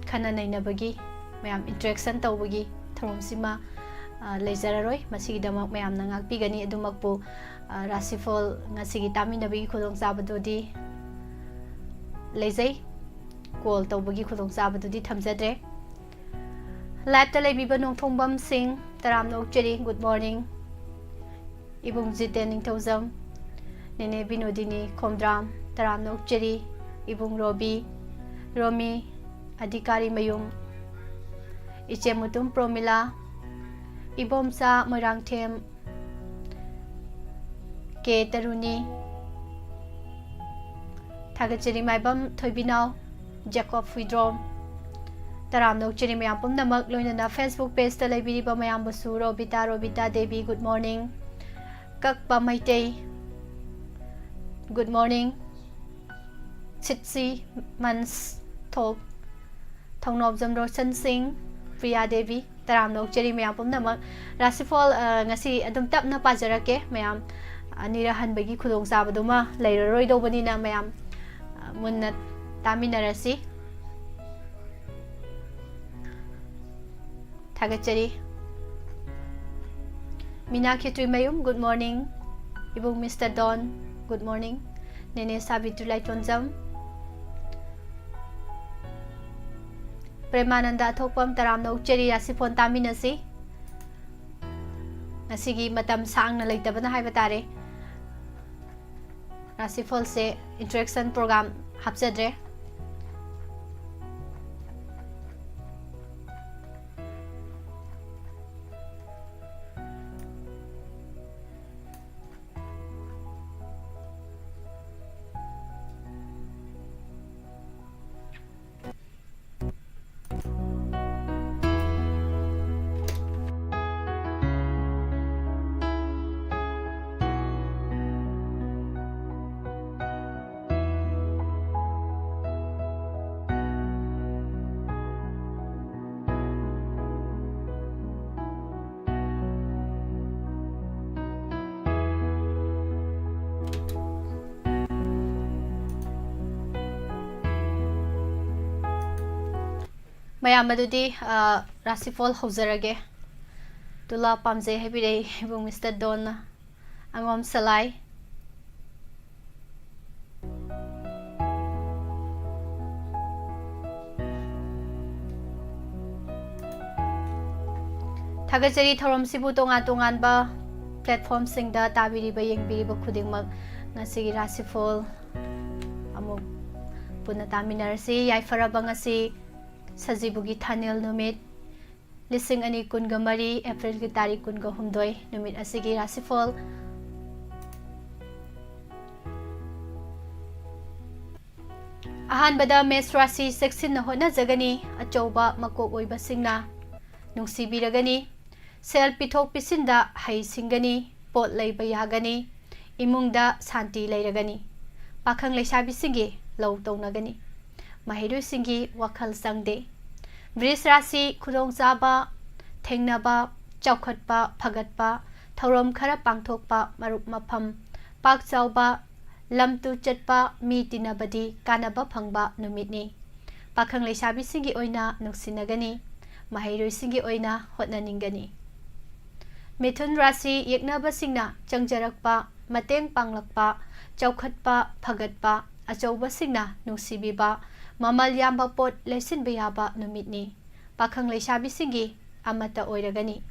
khana nainabagi mayam interaction tawbagi thromsima leizararoi masigi damak mayam nangak pigani adumakpu Rashi Phal ngasigi taminabagi khudong sabadodi leizai call tawbagi khudong sabadodi thamjadre live ta leibiba nongthongbam sing taram nokcheri good morning ibung jiten ningthozam nene binodini khomdram taram nokcheri ibung romi adhikari mayum iche mutum promila ibomsa moirangthem ke taruni Thagachari maibam thoibinaw Jacob Widrom taram nokcheri mayam pumnamak loinana Facebook page ta leibiriba mayam basu Robita Devi good morning Kakpa Maitei good morning Chitsi Mans Thok Thongnob Jamroshan Singh Priya Devi taram nokcheri mayam pumnamak Rashi Phal ngasi adum tapna pajarake mayam anirahan bagi khudong sabaduma leiraroi dobanina mayam munna taminarasi Thagachari Minakhetri Mayum good morning ibung Mr. Don good morning Nene Savitri Tonjam Premananda Thokpam taram nokcheri Rashi Phal taminasi ngasigi matam sang na leitabana haiba tare Rashi Phal se interaction program hapsadre mayam adudi Rashi Phal hozarage tula pamje hebire ibung Mr. Don angom salai Thagachari thoromsibu tongan ba platform singda tabiriba yengbiriba khudingmak ngasigi Rashi Phal amuk punna taminarsi yaifaraba ngasi Sajibugi Thanil numit lising ani kunga mari April ki tarik kunga humdoi numit asigi Rashi Phal ahanbada Mesh Rashi section na hona jagani achauba makok oiba singna nungsibiragani sel pithok pisinda hai singani pot leiba yagani imungda santi leiragani pakhang leisabi singi lau taunagani Mahiru Singi Wakhal Sangde Bris Rashi Khudongchaba Thengnaba Chaukhotpa Phagatpa Thorom Khara Pangthokpa Marup Mapham Pak Chauba Lamtu Chatpa Mi Tinabadi Kanaba Phangba Numitni Pakhang Leisabi Singi Oina Nuksinagani Mahairoi Singi Oina Hotnaningani Mithun Rashi Yeknaba Singna Changjarakpa Mateng Panglakpa Chaukhotpa Phagatpa Achauba Singna Nungsibiba Mamal Yamba Pot Lesin Bayaba Numitni Pakhang Leisabi Singi Amata Oiragani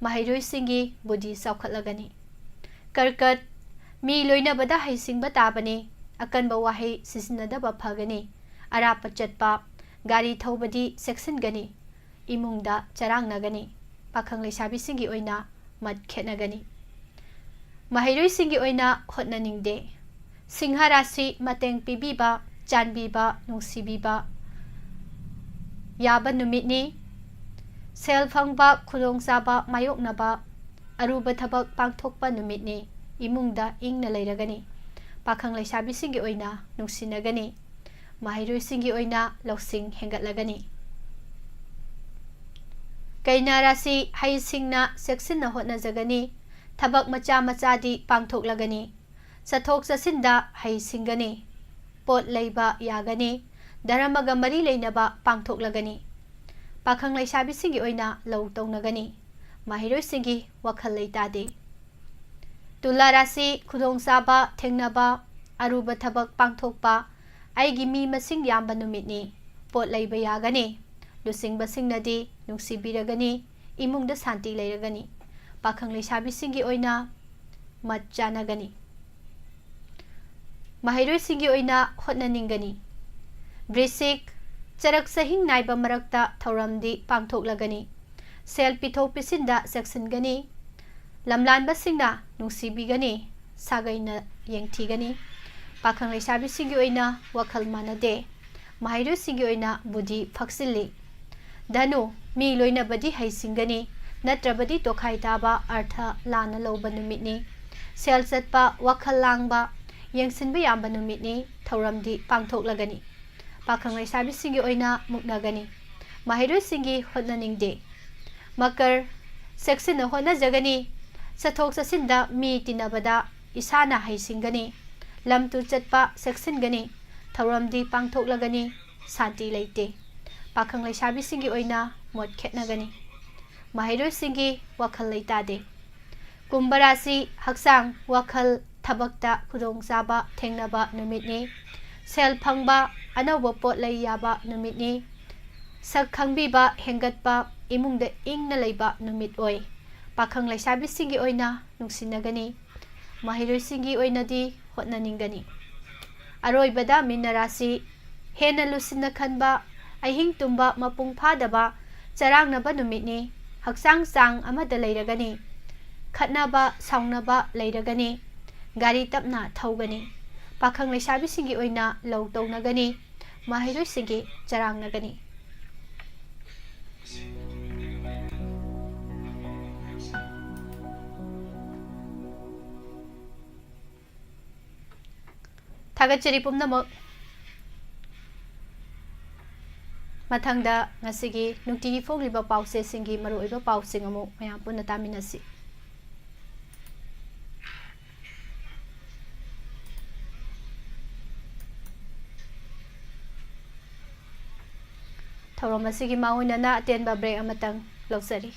Mahairoi Singi Budi Saukhatlagani Karkat Mi Loinabada Haising Batabani Akanba Wahi Sisinadaba Phagani Arapa Chatpa Gari Thobadi Section Gani Imungda Charang Nagani Pakhang Leisabi Singi Oina Mat Khetnagani Mahairoi Singi Oina Hotnaningde Singha Rashi Mateng Pibiba Chanbiba Nungsibiba Yaba Numitni Sel Phangba Khudongchaba Mayoknaba Aruba Thabak Pangthokpa Numitni Imungda Ingna Leiragani Pakhang Leisabi Singi Oina Nungsinagani Mahairoi Singi Oina Lausing Hengatlagani Kaina Rashi Hai Singna Seksinna Hotnajagani Thabak Macha Machadi Pangthoklagani Sathok Sasinda Hai Singani Pot Leiba Yagani Dharamaga Mari Leinaba Pangthoklagani Pakhang Leisabi Singi Oina Lau Taunagani Mahairoi Singi Wakhal Leitade Tula Rashi Khudongchaba Thengnaba Aruba Thabak Pangthokpa Aigi Mi Masing Yamba Numitni Pot Leiba Yagani Lusingba Singnadi Nungsibiragani Imungda Santi Leiragani Pakhang Leisabi Singi Oina Mat Chanagani Mahairoi Singi Oina Hotnaningani Brisik Charak Sahing Naiba Marakta Thoramdi Pangthoklagani Sel Pithok Pisinda Section Gani Lamlanba Singna Nungsibigani Sagaina Yengthigani Pakhang Leisabi Singi Oina Wakhal Manade Mahairoi Singi Oina Budi Phaksilli Danu Mi Loinabadi Haisingani Natrabadi Tokhai Taba Artha Lana Loba Numitni Sel Chatpa Wakhal Langba Yengsinba Yamba Numitni Thoramdi Pangthoklagani Pakhang Leisabi Singi Oina Muknagani Mahairoi Singi Hotnaningde Makar Section Hotnajagani Sathok Sasinda Mi Tinabada Isana Haisingani Lamtu Chatpa Section Gani Thoramdi Pangthoklagani Santi Leite Pakhang Leisabi Singi Oina Mot Khetnagani Mahairoi Singi Wakhal Leitade Kumbha Rashi Haksang Wakhal Thabakta Khudongchaba Thengnaba Numitni Sel Phangba Anauba Pot Lei Yaba Numitni Sak Khangbiba Hengatpa Imungda Ingna Leiba Numit Oi Pakhang Leisabi Singi Oina Nungsinagani Mahairoi Singi Oinadi Hotnaningani Aroibada Minna Rashi Hena Lusina Khanba Ahing Tumba Mapung Phadaba Charangnaba Numitni Haksang Sang Amada Leiragani Khatnaba Saungnaba Leiragani Gari Tapna Thawgani Pakhang Leisabi Singi Oina Lau Taunagani Mahairoi Singi Charangnagani Thagachari Pumnamak Mathangda Ngasigi Nungtigi Fogliba Pause Singi Maruiba Pausing Amu Mayam Punna Taminasi Thauram asigi Mahuna na aten ba break amatang lawsari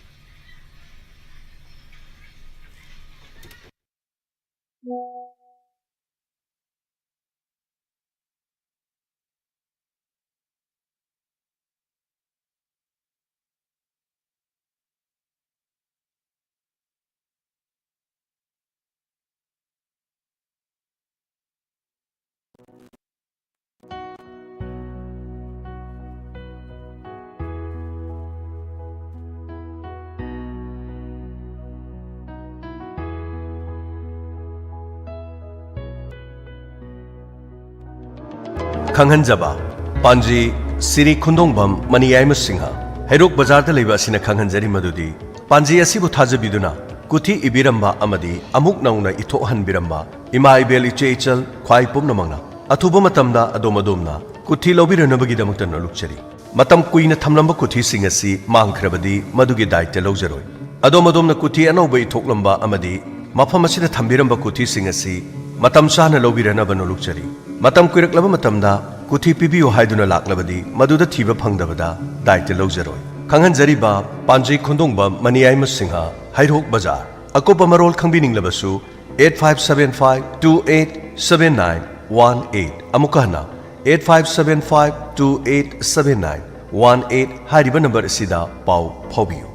Khanghanjaba Panji Siri Khundongbam Maniyaima Singha Herok Bazar da leiba asina khanghanjari madudi Panji asibu thajabiduna Kuthi ibiramba amadi amuk nauna ithohan biramba Ima ibel iche ichal khwai pumna mangna Athuba matamda adomadumna Kuthi lobiranabagi damakta nalukchari matam kuina thamlamba kuthi sing asi mangkhrabadi madugi daite lawjaroi adom adomna kuthi anauba ithoklamba amadi mafam asida thambiramba kuthi sing asi matam chana lawbirana banolukchari matam kuiraklaba matamda kuthi pibiyo haiduna laklabadi maduda thiba phangdabada daite lawjaroi khanghanjariba panjai khondongba maniyaima singha hairok bazar akopa marol khangbininglabsu 8575287918 amukahna 8575287918 hariba number asida pau phaubiyu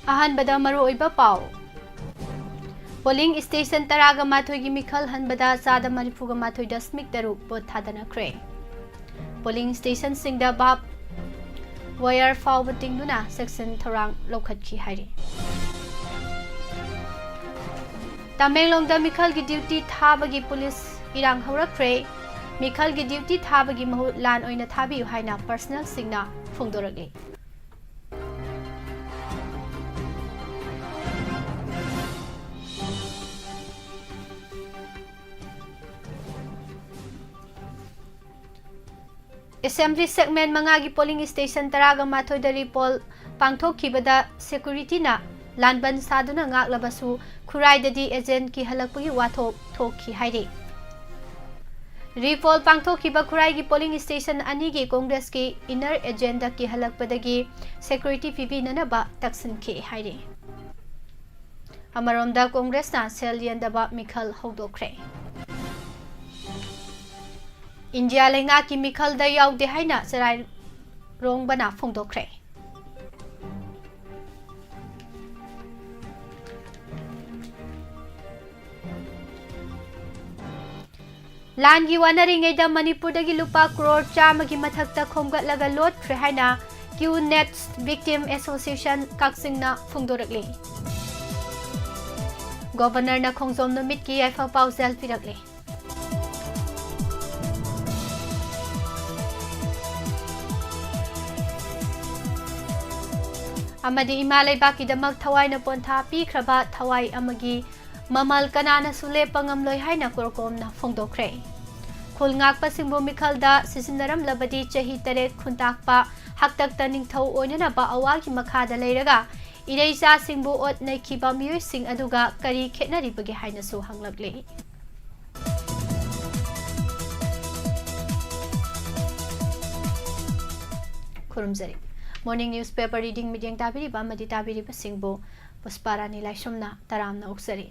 अहनबदा मरुओइबा pav polling station तरागा माथोगी मिखल हनबदा सादा मरिफुगा माथोई दशमिक तरुक boat थादनख्रे polling station सिंगदा बाप wire फाउब तिंगदुना section थोरांग लौखतखी हाइरे तमेंगलोंगदा मिखल की duty थाबगी police इरांग हौरख्रे मिखल की duty थाबगी महु लान ओइना थाबियु हाइना personal सिंगना फोंदोरगे Assembly segment mangagi polling station taraga mathoi da repol pangthokkhibada security na lanban saduna ngaklabasu khurai dadi agent ki halakpagi wathok thokhi haire repol pangthokhiba khurai gi polling station ani gi congress ki inner agenda ki halakpadagi security pb nanaba taksin ki haire amaromda congress na selian daba mikhal hogdokre India lengna ki mikhal da yaude haina sarai rong bana phongdokre Lan gi wanaringai da Manipur dagi lupa crore chamagi mathakta khomgatlaga lotkhre haina Q Net Victim Association kaksingna phongdorakle Governor na khongzom numit ki yaifa pausel pirakle amadi ima leibakidamag thawai na pontha pikraba thawai amagi mamal kanana sule pangamloi haina korkom na phongdokre khul ngakpa singbo mikhalda sisindaram labadi chahi tare khuntakpa haktakta ningthau oinana ba awagi makhada leiraga ireisa singbo ot naikhiba miyoi sing aduga kari khetnari bage haina su hanglakle khurumjari morning newspaper reading meeting tabiri ba madi tabiri ba singbo pusparani laisomna taramna uksari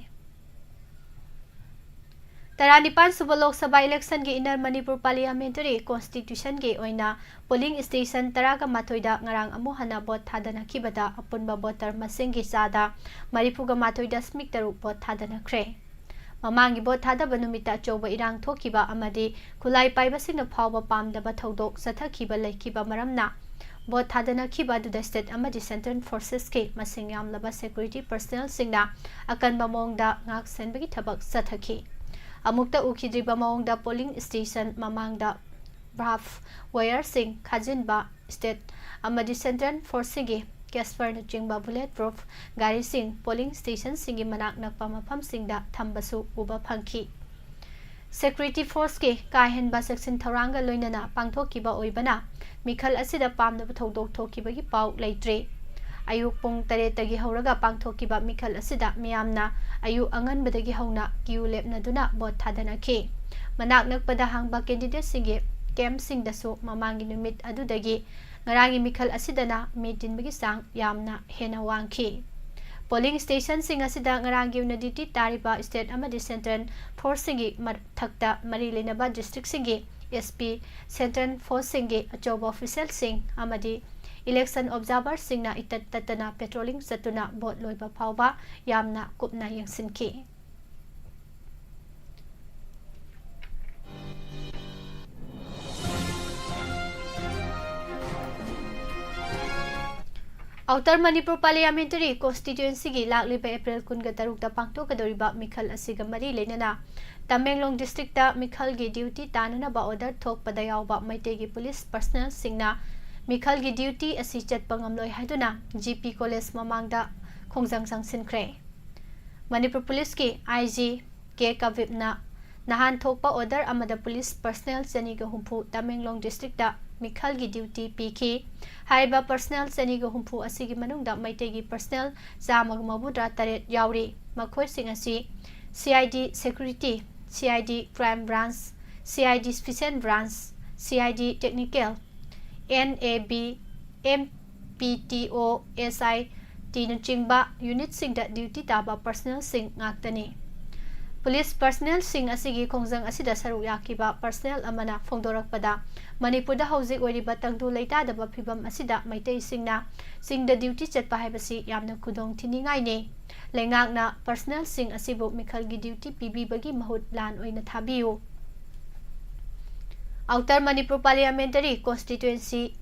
Taranipan suba Lok Sabha election ge inner Manipur parliamentary constitution ge oina polling station taraga mathoida ngarang amu hana bot thadana khibada apunba voter masing gi sada maripuga mathoida smik taru bot thadana khre mamangi bot thada banumita choba irang thokiba amadi khulai paiba singna phawba pamdaba thodok sathakhiba laikhiba maramna bot thadana khiba du state amadi central forces ke masing yamlaba security personnel singna akanba mongda ngak senbagi thabak sathakhi amukta ukhidriba maongda polling station mamangda braf wire sing khajinba state amadi central force ge casper na chingba bulletproof gari sing polling station singi manak nakpa mafam singda thambasu uba phangki security force ke kahenba section thoranga loinana pangthokiba oibana mikhal asida pamna thodok thokiba gi pau leitre ayuk pung tare tagi hauraga pangthokiba mikhal asida miyamna ayu angan badagi hauna kiu lepna duna bot thadana ke manak nakpada hangba candidate singe camp singdasu mamangi numit adudagi ngarangi mikhal asidana meeting bagi sang yamna hena wangki polling station sing asida ngarangi unity tariba state amadi central force singi thakta mari lenaba district singi SP central force singi achoba official sing amadi election observer singna itat tatana patrolling satuna bot loiba phawba yamna kupna yangsinki Outer Manipur Parliamentary Constituency gi lakliba April 13 ta pangthokadoriba mikhal asiga mari leinana Tamenglong district ta mikhal gi duty tanana ba order thokpada yawba maitei gi police personnel singna mikhal gi duty asi chatpa ngamloi haiduna GP college mamangda khongjang sangsinkhre Manipur police ki IG ke kavipna nahan thokpa order amada police personnel chani ga humpu Tamenglong district ta mikhal gi duty pk haiba personnel chani ga humpu asigi manungda maitei gi personnel jamag mabudra taret yauri makhoi sing asi CID security CID crime branch CID special branch CID technical NAB MPTO SIT chingba unit sing da duty taba personnel sing ngaktani police personnel sing asigi khongjang asida saru yakiba personnel amana phongdorakpada manipurda hauzik oriba tangdu leita daba phibam asida maitai singna singda duty chatpa haibasi yamna khudong thiningai ne lengakna personnel sing asibu mikhal gi duty PB bagi mahut lan oina thabiu Outer Manipur Parliamentary Constituency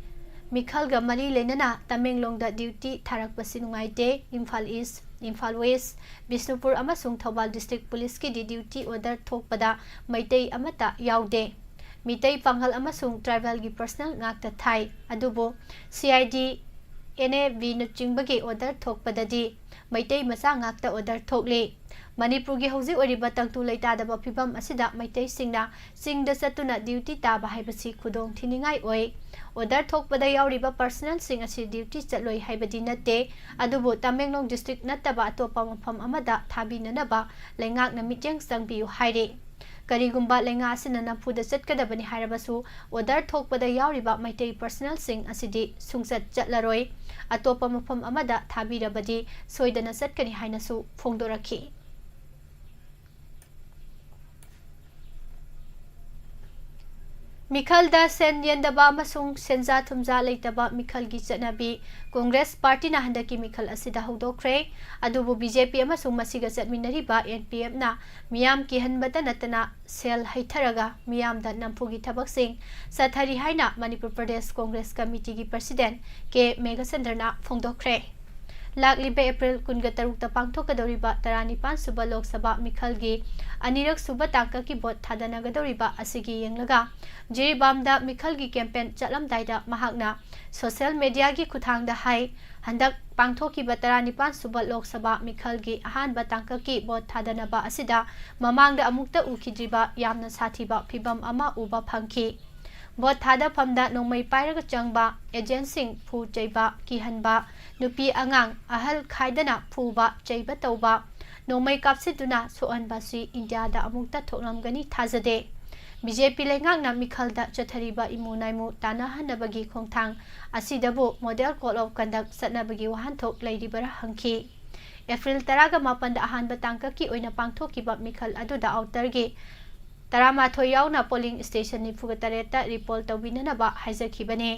Mikhal ga mari lenana Tamenglong da duty tharak pasi nungaite Imphal East Imphal West Bisnupur amasung Thobal District Police ki duty order thokpada maitei amata yaude mitei panghal amasung tribal gi personal ngakta thai adubo CID NAB na chingbagi order thokpadadi maitei masa ngakta order thokle Manipur gi hauji oriba tangtu leita daba phibam asida maitai singna singda satuna duty taba haibasi khudong thiningai oi order thokpada yauriba personnel sing asi duty chatloi haibadi natte adubu Tamenglong district nattaba atopa mafam amada thabinanaba lengak na mityang sangbiu haire karigumba lenga asina napuda chatkadabani hairabasu order thokpada yauriba maitai personnel sing asidi sungsat chatlaroi atopa mafam amada thabirabadi soidana chatkani hainasu phongdorakhi Mikhal da sen yendaba amasung senja thumja leitaba Mikhal gi chanabi Congress Party na handaki Mikhal asida hodokre adubu BJP amasung masiga chatminariba NPM na miyam ki hanbata natana sel haitharaga miyam da nampugi thabaksing sathari haina Manipur Pradesh Congress Committee gi President K Megasendrana phongdokre लाक्लिबे April 23 पांथोकदौरिबा 19 सुबा लोकसभा मिखलगी अनिरक सुबा तांककी vote थादनगदौरिबा असिगी येंगलगा जिरीबामदा मिखलगी कैंपेन चलमदाइदा महाकना सोशल मीडिया की खुथांगदा हाई हंदक पांथोकीबा 19 सुबा लोकसभा मिखलगी अहानबा तांककी बोट थादनबा असिदा ममांगदा अमुक्ता उखिद्रिबा यामना साथीबा फिबम अमा उबा फंखी बोट थादफमदा नोंमै पाइरगा चंगबा एजेंटसिंग फू चैबा किहनबा नुपी आंगांग अहल खाइदना फूबा चैबा तौबा नोंमै कापसिदुना सोअनबासी इंडियादा अमुक्ता थोकलमगनी थाजदे बीजेपी लेंगांगना मिखलदा चथरीबा इमुनाइमु तानाहनबगी खोंथांग असिदबु मॉडल कोड ऑफ कंडक्ट सतनबगी वहानथोक लैरिबरा हंखी एप्रिल 18 अहानबा तांककी ओइना पांथोकीबा मिखल अदुदा आउटरगी 18 यावना पोलिंग स्टेशन 93 रिपोल तौबिननबा हाइजखिबने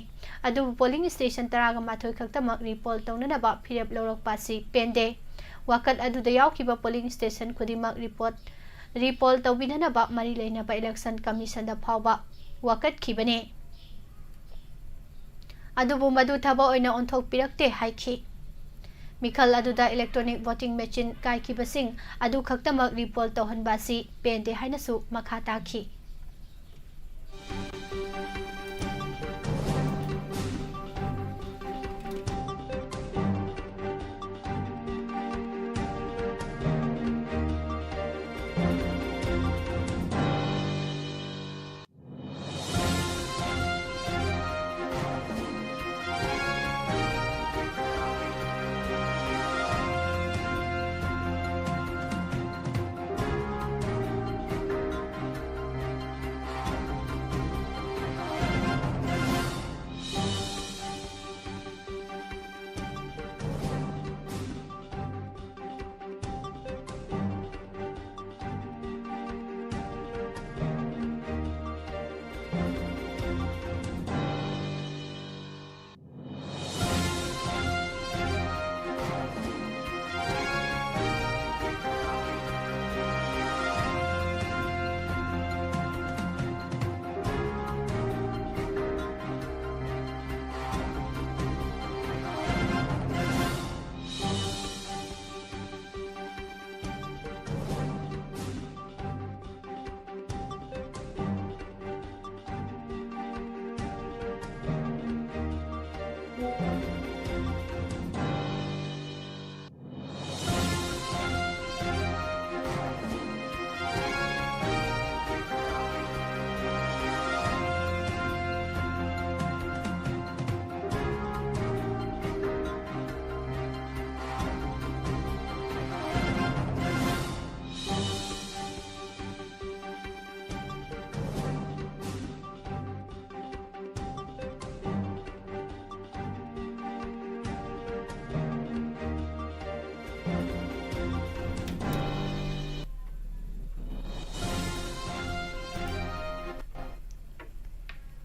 अदुबु पोलिंग स्टेशन 18 खक्तमक रिपोल तौननबा फिरेप लौरकपासी पेंडे वाकत अदुदा यावखिबा पोलिंग स्टेशन खुदिमक रिपोल तौबिननबा मरी लेनबा इलेक्शन कमीशन दा फावबा वाकत खिबने अदुबु मदु थबा ओइना ओंथोक पिरक्ते हाइखि मिखल अदुदा इलेक्ट्रॉनिक वोटिंग मशीन काइखिबसिंग अदु खक्तमक रिपोल तौहनबासी पेंडे हाइनसु मखा ताखि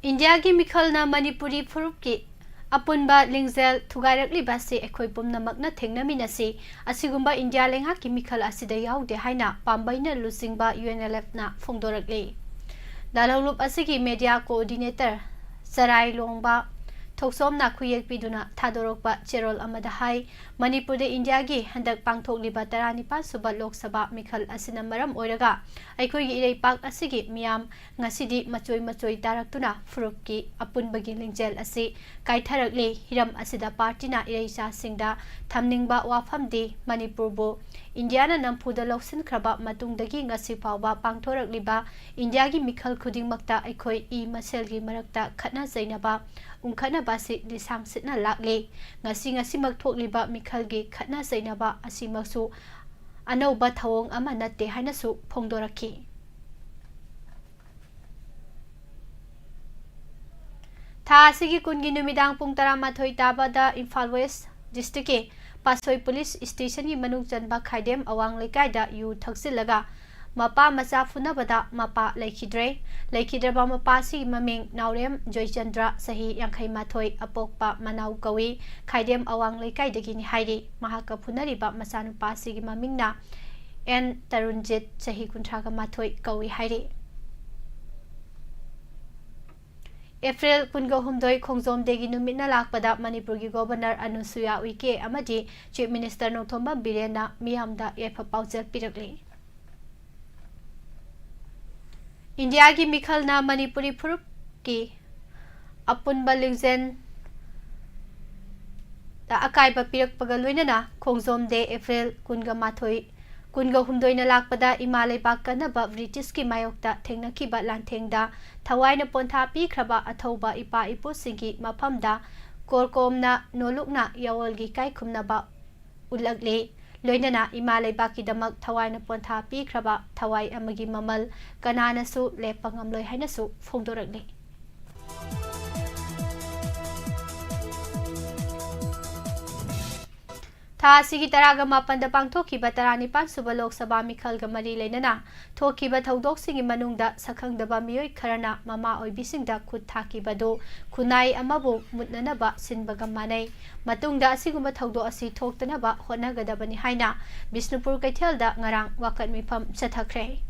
इंडिया की मिखलना मणिपुरी फुरुप की अपुनबा लिंगजेल थुगाइरकलिबासे एखोय पुमनमकना थेंगनमिनसी असिगुंबा इंडिया लेंहा की मिखल असिदा याउदे हाइना पाम्बाइना लुसिंगबा यूएनएलएफ ना फोंदोरकले दालौलुप असिगी मीडिया कोऑर्डिनेटर सराय लोंगबा थोक्सोमना खुयेक पिदुना थादोरकबा चेरोल अमदा हाई मणिपुर इंडिया की हंदक पांथोकलिबा 19 सुबा लोकसभा मिखल असिना मरम ओइरगा अखोयगी इरेपाक असिगी मियाम ngасidi मचोय मचोय तारक्तुना फुरुप की अपुनबगी लिंगजेल असि काइथरकले हिरम असिदा पार्टीना इरेसा सिंगदा थमनिंगबा वाफमदी मणिपुरबो इंडियाना नमफुदा लौसनख्रबा मतुंगदगी ngasi फावबा पांथोरकलिबा इंडिया की मिखल खुदिंगमक्ता अखोय ई मसेलगी मरक्ता खतना जैनबा उंखनबासी लिसांग सितना लाक्ले ngasi मकथोकलिबा मिखलगी खतना जैनबा असिमसु अनौबा थवोंग अमा नते हाइनसु फोंदोरखी था असिगी कुनगी नुमिदांग पुंग 12 ताबादा इम्फाल वेस्ट डिस्ट्रिक्ट के पासोई पुलिस स्टेशन की मनुंग चनबा खाइदेम अवांग लेकाइदा यू थक्सिलगा मपा मचा फुनबदा मपा लेखिद्रबा मपासी ममिंग नाउरेम जयचंद्र सही 58 अपोकपा मनाउ कवी खाइदेम अवांग लेकाइदगिनी हाइरी महाका फुनरिबा मचानुपासी ममिंगना एन तरुणजित सही 38 कवी हाइरी April kunga humdoi khongzom degi numina lakpada Manipur gi Governor Anusuya Uike amadi Chief Minister Nothomba Birena miyamda yepa paujel pirakli. India gi mikhal na Manipuri Furup ki apunba lingzen da akaiba pirak pagaloina na khongzom de April kunga humdoi na lakpada imalai bakanaba British ki mayokta thengnakhiba lanthengda thawaina pontha pi khraba athauba ipa ipu singi maphamda korkomna nolukna yawolgi kai khumnaba ulagle loinana imalai baki damak thawaina pontha pi khraba thawai amagi mamal kanana su lepangam loi haina su phongdorakle. Tha asigi taraga mapanda pangthokiba 19 suba Lok Sabha mikhalga mari leinana thokiba thaudoksingi manungda sakhangdaba miyoi kharana mama oibisingda khut thakibadu khunai amabu mutnanaba sinbaga manai matungda asigumba thaudo asi thoktanaba honagadabani haina Bisnupur Kaithelda ngarang wakat mifam chathakre.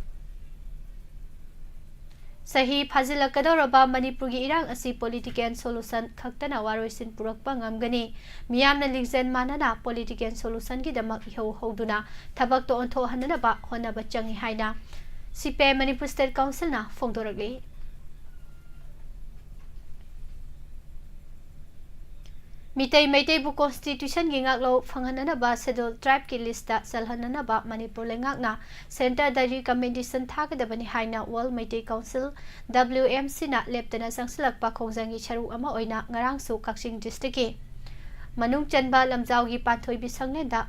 Sahi phazilakadoraba Manipur gi irang asi political solution khaktana waroisin purakpa ngamgani miyamna lingzen manana political solution gi damak hoduna thabak to ontho hanana honaba changi haina CPI Manipur State Council na phongdorakli. Mitay bu constitution gi ngaklo phanghananaba scheduled tribe ki lista salhananaba Manipur lengakna center da recommendation thakadabani haina World Mitay Council WMC na leptana sangsilakpa khongjangi charu ama oina ngarang su Kaksing district ki manung chanba lamjau gi panthoi bisangne da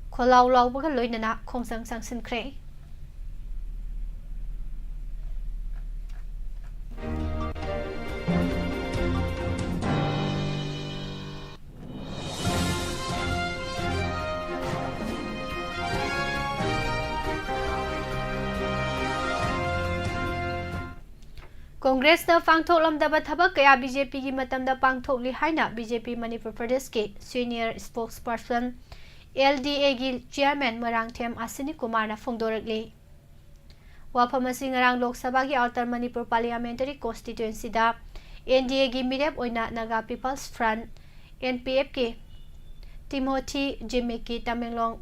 kholaw lawbaga loinana khongjang sangsinkhre. Congress na pangthok lamdaba thabak kaya BJP gi matamda pangthok li haina BJP Manipur Pradesh ke senior spokesperson LDA gi chairman Marangthem Asini Kumar na phongdorakli. Wapham asi ngarang Lok Sabha gi Outer Manipur Parliamentary Constituency da NDA gi mirep oina Naga People's Front NPF ke Timothy Jimmy ki Tamenglong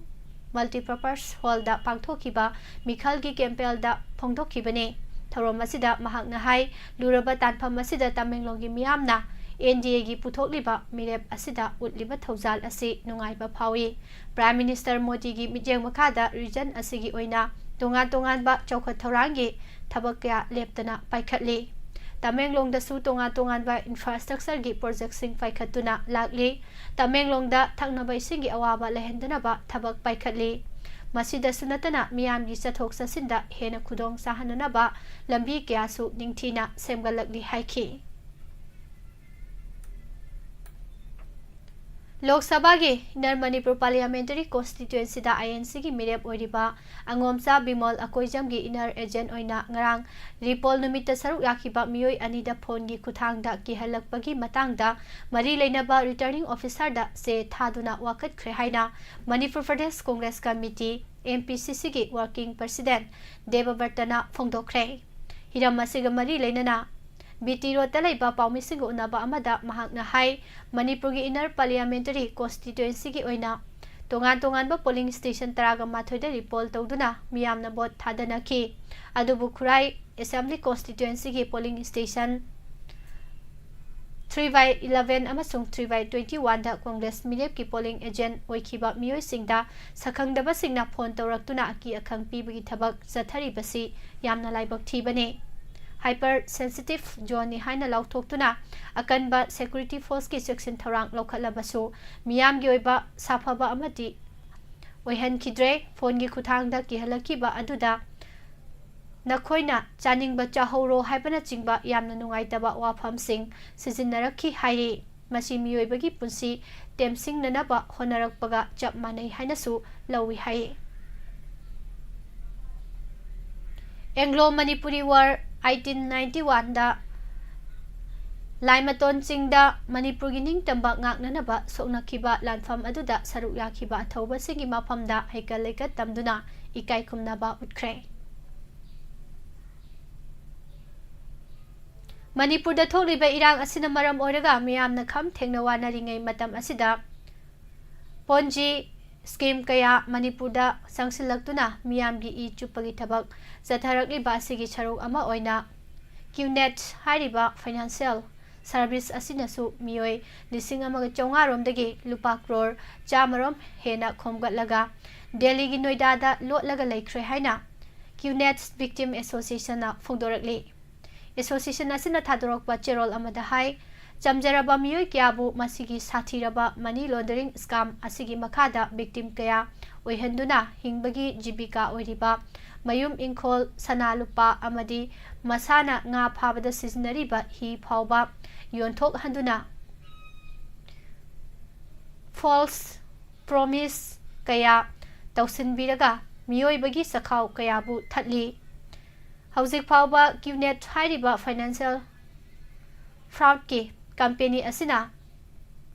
Multipurpose Hall da pangthokiba mikhal gi campel da phongdokhibane. Tharom asida mahakna hai luraba tanpham asida Tamenglonggi miyamna NDA gi puthokliba mirep asida utliba thaujal asi nungaiba phawi. Prime Minister Modi gi mijeng makhada region asigi oina tongan ba chaukhat thaurangi thabak kya leptana paikhatli. Tamenglongda su tongan ba infrastructure gi project sing paikhatuna lakli. Tamenglongda thaknaba isingi awaba lehendana ba thabak paikhatli. Masida sunatana miyamgi chathok chasinda hena khudong sahananaba lambi kyasu ningthina semgalakli haiki. Lok Sabha gi Inner Manipur Parliamentary Constituency da INC gi mirep oiriba angomsa Bimol Akoijam gi inner agent oina ngarang ripol numita saruk yakhiba miyoi anida phone gi kuthangda ki halakpagi matangda mari leinaba returning officer da se thaduna wakat khre haina Manipur Pradesh Congress Committee MPCC gi working president Debabartana phongdokhre. Hiram masiga mari leinana BT Road talaiba paumising unaba amada mahakna hai Manipur gi Inner Parliamentary Constituency gi oina tongan ba polling station taraga mathoida repol tawduna miyamna vote thadana ki adubu khurai assembly constituency gi polling station 3/11 amasung 3/21 da Congress mirep ki polling agent oikhiba miyoi singda sakhangdaba singna phone tawraktuna ki akhang pibagi thabak zathari basi yamna laibak thibane. Hyper sensitive zone ni haina lauthokuna akanba security force ki section tharang lokhatlabasu miyam gi oiba safaba amati oihan khidre phone gi khuthangda ki halakiba aduda nakhoina chaningba chahoro haibana chingba yamna nungaitaba wafam sing sizinnarakhi hairi masi miyoibagi punsi temsing nanaba honarakpaga chap manai hainasu lawi hai. Anglo Manipuri War 1891 da Laimaton Chingda Manipur gi ningtamba ngaknanaba soknakhiba lanfam aduda saruk yakhiba athauba singi mafamda haikal lekat tamduna ikai khumnaba utkre. Manipurda thokliba irang asina maram oiraga miyamna kham thengna wanari matam asida Ponji scheme kaya Manipurda sangsilaktuna miyamgi I chupagi thabak zatharakliba asigi charuk ama oina QNet hariba financial service asinasu miyoi lising amaga chonga romdagi lupa crore chamarom hena khomgatlaga Delhi gi Noida da lotlaga laikhre haina QNet Victim Association na phongdorakli Association asina thadorokpa cherol amada hai Chamjaraba miyoi kyabu masigi sathiraba money laundering scam asigi makada victim kaya oihanduna hingbagi jibika oiriba mayum ingkhol sana lupa amadi masana nga phabada sizinariba hi phawba yonthok handuna false promise kaya tausinbiraga miyoi bagi sakhau kayabu thatli Haujik phawba QNet hariba financial fraud ki company asina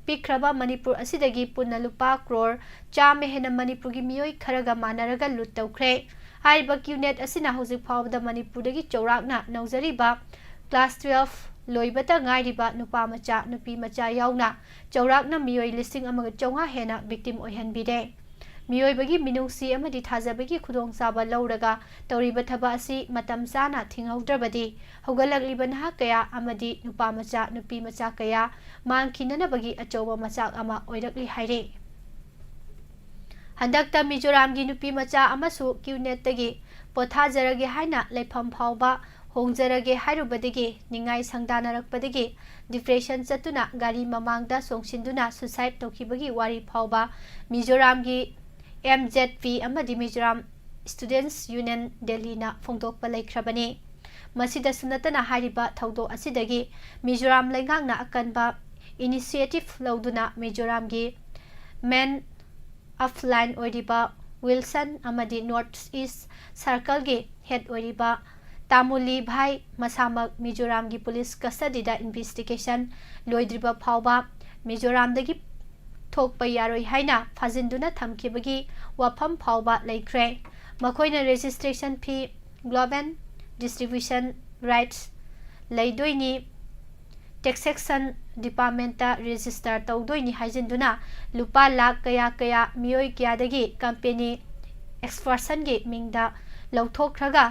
pikraba Manipur asidagi punna lupa crore chame hena Manipur gi miyoi kharaga manaraga lut tawkhre hariba QNet asina hojik phawda Manipur dagi chaurakna naujariba class 12 loibata ngairiba nupa macha nupi macha yauna chaurakna miyoi listing amaga chonga hena victim oihanbide miyoi bagi minungsi amadi thajabagi khudong saba lauraga tawriba thaba asi matam sana thingaudrabadi hogalakliba naha kaya amadi nupa macha nupi macha kaya mangkinana bagi achoba macha ama oirakli haire handakta Mizoram gi nupi macha amasu QNet tagi pothajarage haina lepham phawba hongjarage hairubadagi ningai sangdanarakpadagi depression chatuna gari mamangda songsinduna suicide tokhibagi wari phawba Mizoram gi MZP amadi Mizoram Students Union Delhi na phongdokpa laikhrabani masida sunatana hariba thaudo asidagi Mizoram laingangna akanba initiative lauduna Mizoram gi men offline oiriba Wilson amadi North East Circle gi head oiriba Tamuli Bhai masamak Mizoram gi police custody da investigation loidriba phawba Mizoram dagi thokpa yaroi haina phajinduna thamkibagi Wapham phawba laikhre makoina registration fee global distribution rights laidoini taxation department ta register tawdoini haijinduna lupa lakh kaya kaya miyoi kyadagi company expansion gi mingda lauthokraga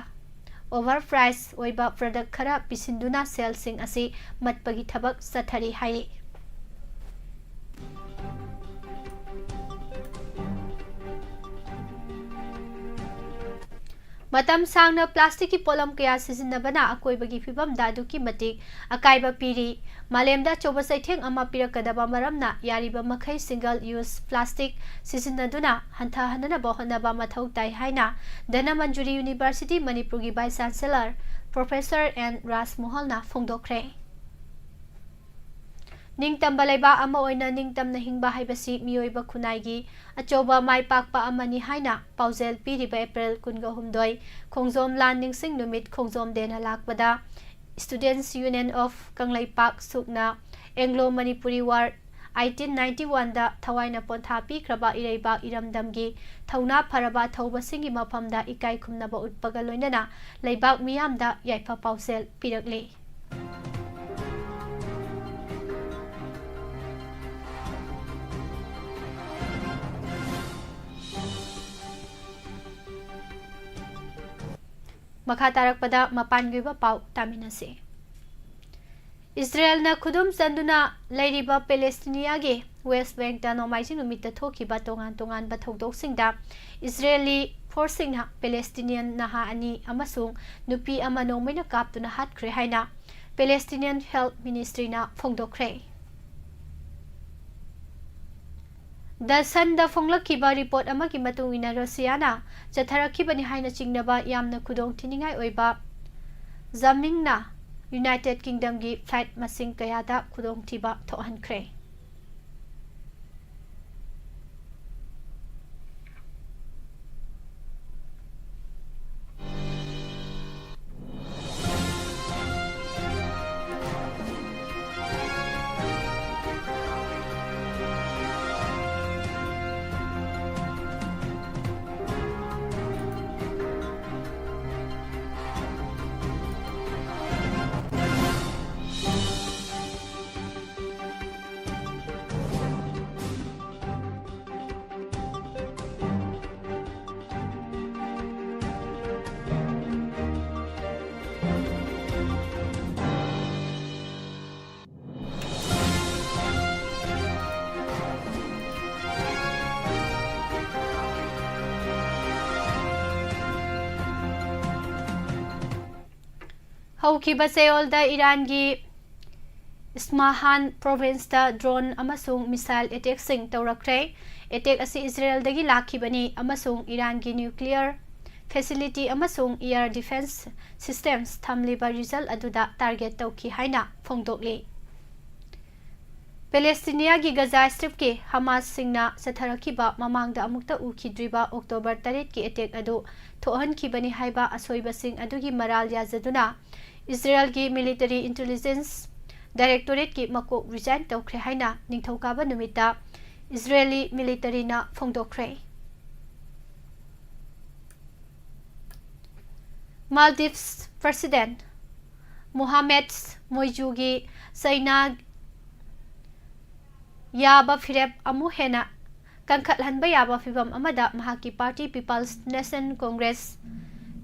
overprice oiba product khara pisinduna sales asi matpagi thabak sathari hai Matam sangna plastic ki polam kaya sizinabana akoibagi fibam dadu ki matik akaiba piri malemda choba saitheng ama pirakadaba maramna yariba makhai single use plastic sizinaduna hantha hanana bohanaba mathau tai haina Dana Manjuri University Manipur gi Vice Chancellor Professor N Ras Mohalna phongdokre Ningtamba laiba ama oina ningtamna hingba haibasi miyoiba khunai achoba maipakpa amani haina paujel piriba April 12 khongjom lan ningsing numit khongjom dena lakbada Students Union of Kanglaipak sukna Anglo Manipuri War 1891 da thawaina pontha pikraba ireiba iramdamgi thauna pharaba thaubasingi mafamda ikai khumnaba utpaga loinana laibak miyamda yaifa pausel pirakle Makatarakpada mapangiba pau taminase Israel na khudum chanduna lairiba Palestinian ge West Bank ta nomaisi numita thokiba tongan ba thodok Israeli forcing na Palestinian naha ani amasung nupi ama nomaina kaptuna hatkre haina Palestinian Health Ministry na phongdokre The Sun da phonglakhiba report amagi matungina Russia na chatharakhibani haina chingnaba yamna khudong thiningai oiba Zamingna United Kingdom gi flight masing kayada khudong thiba thohankhre हौखिबा चेयोलदा इरानगी स्माहान प्रोविंसता drone अमसुंग missile attack सिंग तौरखरे attack असि इजराइलदगी लाखिबनी अमसुंग इरानगी न्यूक्लियर फैसिलिटी अमसुंग एयर डिफेंस सिस्टम्स थमलिबा रिजल्ट अदुदा टारगेट तौखि हाइना फोंदोकले पैलेस्टीनिया की गजा स्ट्रिप के हमास सिंगना सथरखिबा ममांगदा अमुक्ता उखिद्रिबा अक्टोबर 8 की अटैक अदु थोहनखिबनी हाइबा असोइबसिंग अदुगी मराल याजदुना इजराइल की मिलिटरी इंटेलिजेंस डायरेक्टोरेट की मकोक रिजाइन तौखरे हाइना निंगथौकाबा नुमिता इजरायली मिलिटरीना फोंदोखरे मालदीव्स प्रेसिडेंट मोहम्मद मोइजुगी सैना याबा फिरेप अमु हेना कंखलहनबा याबा फिबम अमदा महाकी party People's Nation Congress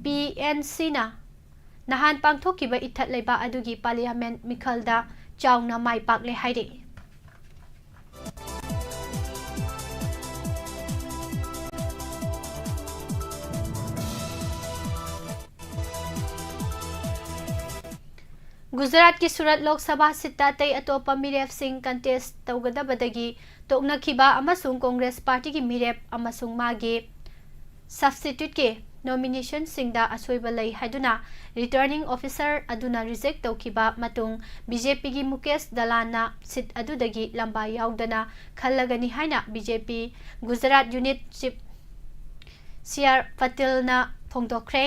PNC ना नहान पांगथोकिबा इथत लेबा अदुगी पार्लियामेंट मिखलदा चाउना माई पाकले हाइरे गुजरात की सूरत लोकसभा सीट तई अतोप मिरेप सिंह कंटेस्ट तौगदबदगी तोकनखिबा अमसुंग कांग्रेस पार्टी की मिरेप अमसुंग मागे सब्स्टिट्यूट के नॉमिनेशन सिंगदा असोइबा लई हाइदुना रिटर्निंग ऑफिसर अदुना रिजेक्ट तौखिबा मतुंग बीजेपी की मुकेश दलाना सीट अदुदगी लंबा याउदना खल्लगनी हाइना BJP Gujarat unit chief CR पटेलना फोंदोखरे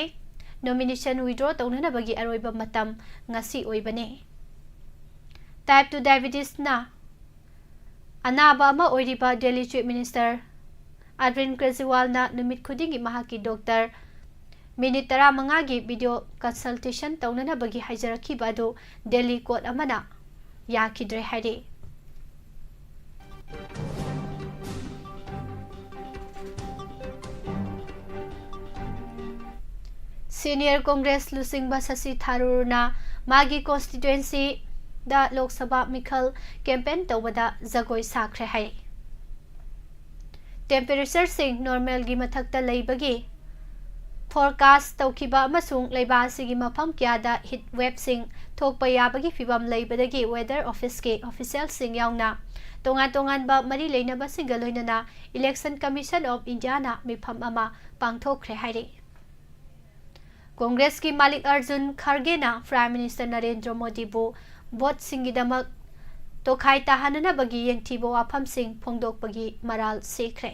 नॉमिनेशन विड्रॉ तौननबगी अरोइबा मतम ngasi ओइबने टाइप 2 डायबिटीज ना अनाबा अमा ओइरिबा दिल्ली चीफ मिनिस्टर अरविंद केजरीवाल ना नुमित खुदिंगी महाकी डॉक्टर मिनिट 15 की वीडियो कंसल्टेशन तौननबगी हाइजरखिबा दो दिल्ली कोर्ट अमना याखिद्रे हाइरे सीनियर कांग्रेस लुसिंगबा शशि थारूरना मागी कॉन्स्टिट्युएंसी दा लोकसभा मिखल कैंपेन तौबदा जगोई साखरे हाई टेम्परेचर सिंग नॉर्मल की मथक्ता लेबगी फोरकास्ट तौखिबा अमसुंग लेबासिगी मफम क्यादा हिट वेब सिंग थोकपा याबगी फिबम लेबदगी वेदर ऑफिस के ऑफिशियल सिंग याउना तोंगा तोंगानबा मरी लेनबा सिंगल लोइनना इलेक्शन कमीशन ऑफ इंडिया ना मिफम अमा पांगथोखरे हाइरे कांग्रेस की मल्लिकार्जुन खड़गे ना प्राइम मिनिस्टर नरेंद्र मोदी बो वोट सिंगिदमक तोखाई ताहाननबगी यंगथिबो वाफम सिंह फोंदोकपगी मराल सेखरे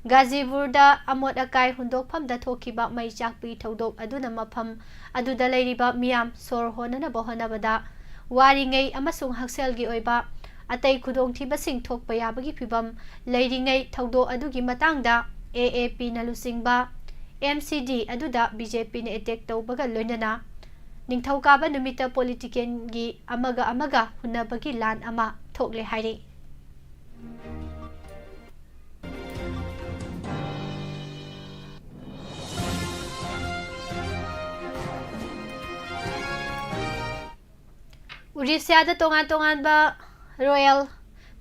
गाजीपुरदा अमोट अकाई हुंदोकफमदा थोखिबा मई चाकपी थौदोक अदुना मफम अदुदा लेरिबा मियाम सोर होननबा होनबदा वारिंगै अमसुंग हक्सेलगी ओइबा अतै खुदोंथिबसिंग थोकपा याबगी फिबम लेरिंगै थौदोक अदुगी मतंगदा AAP ना लुसिंगबा MCD अदुदा BJP ने अटैक तौबगा लोइनना निंगथौकाबा नुमिता पॉलिटिशियनगी अमगा हुनबगी लान अमा थोकले हाइरे उड़ीसादा तोंगान रॉयल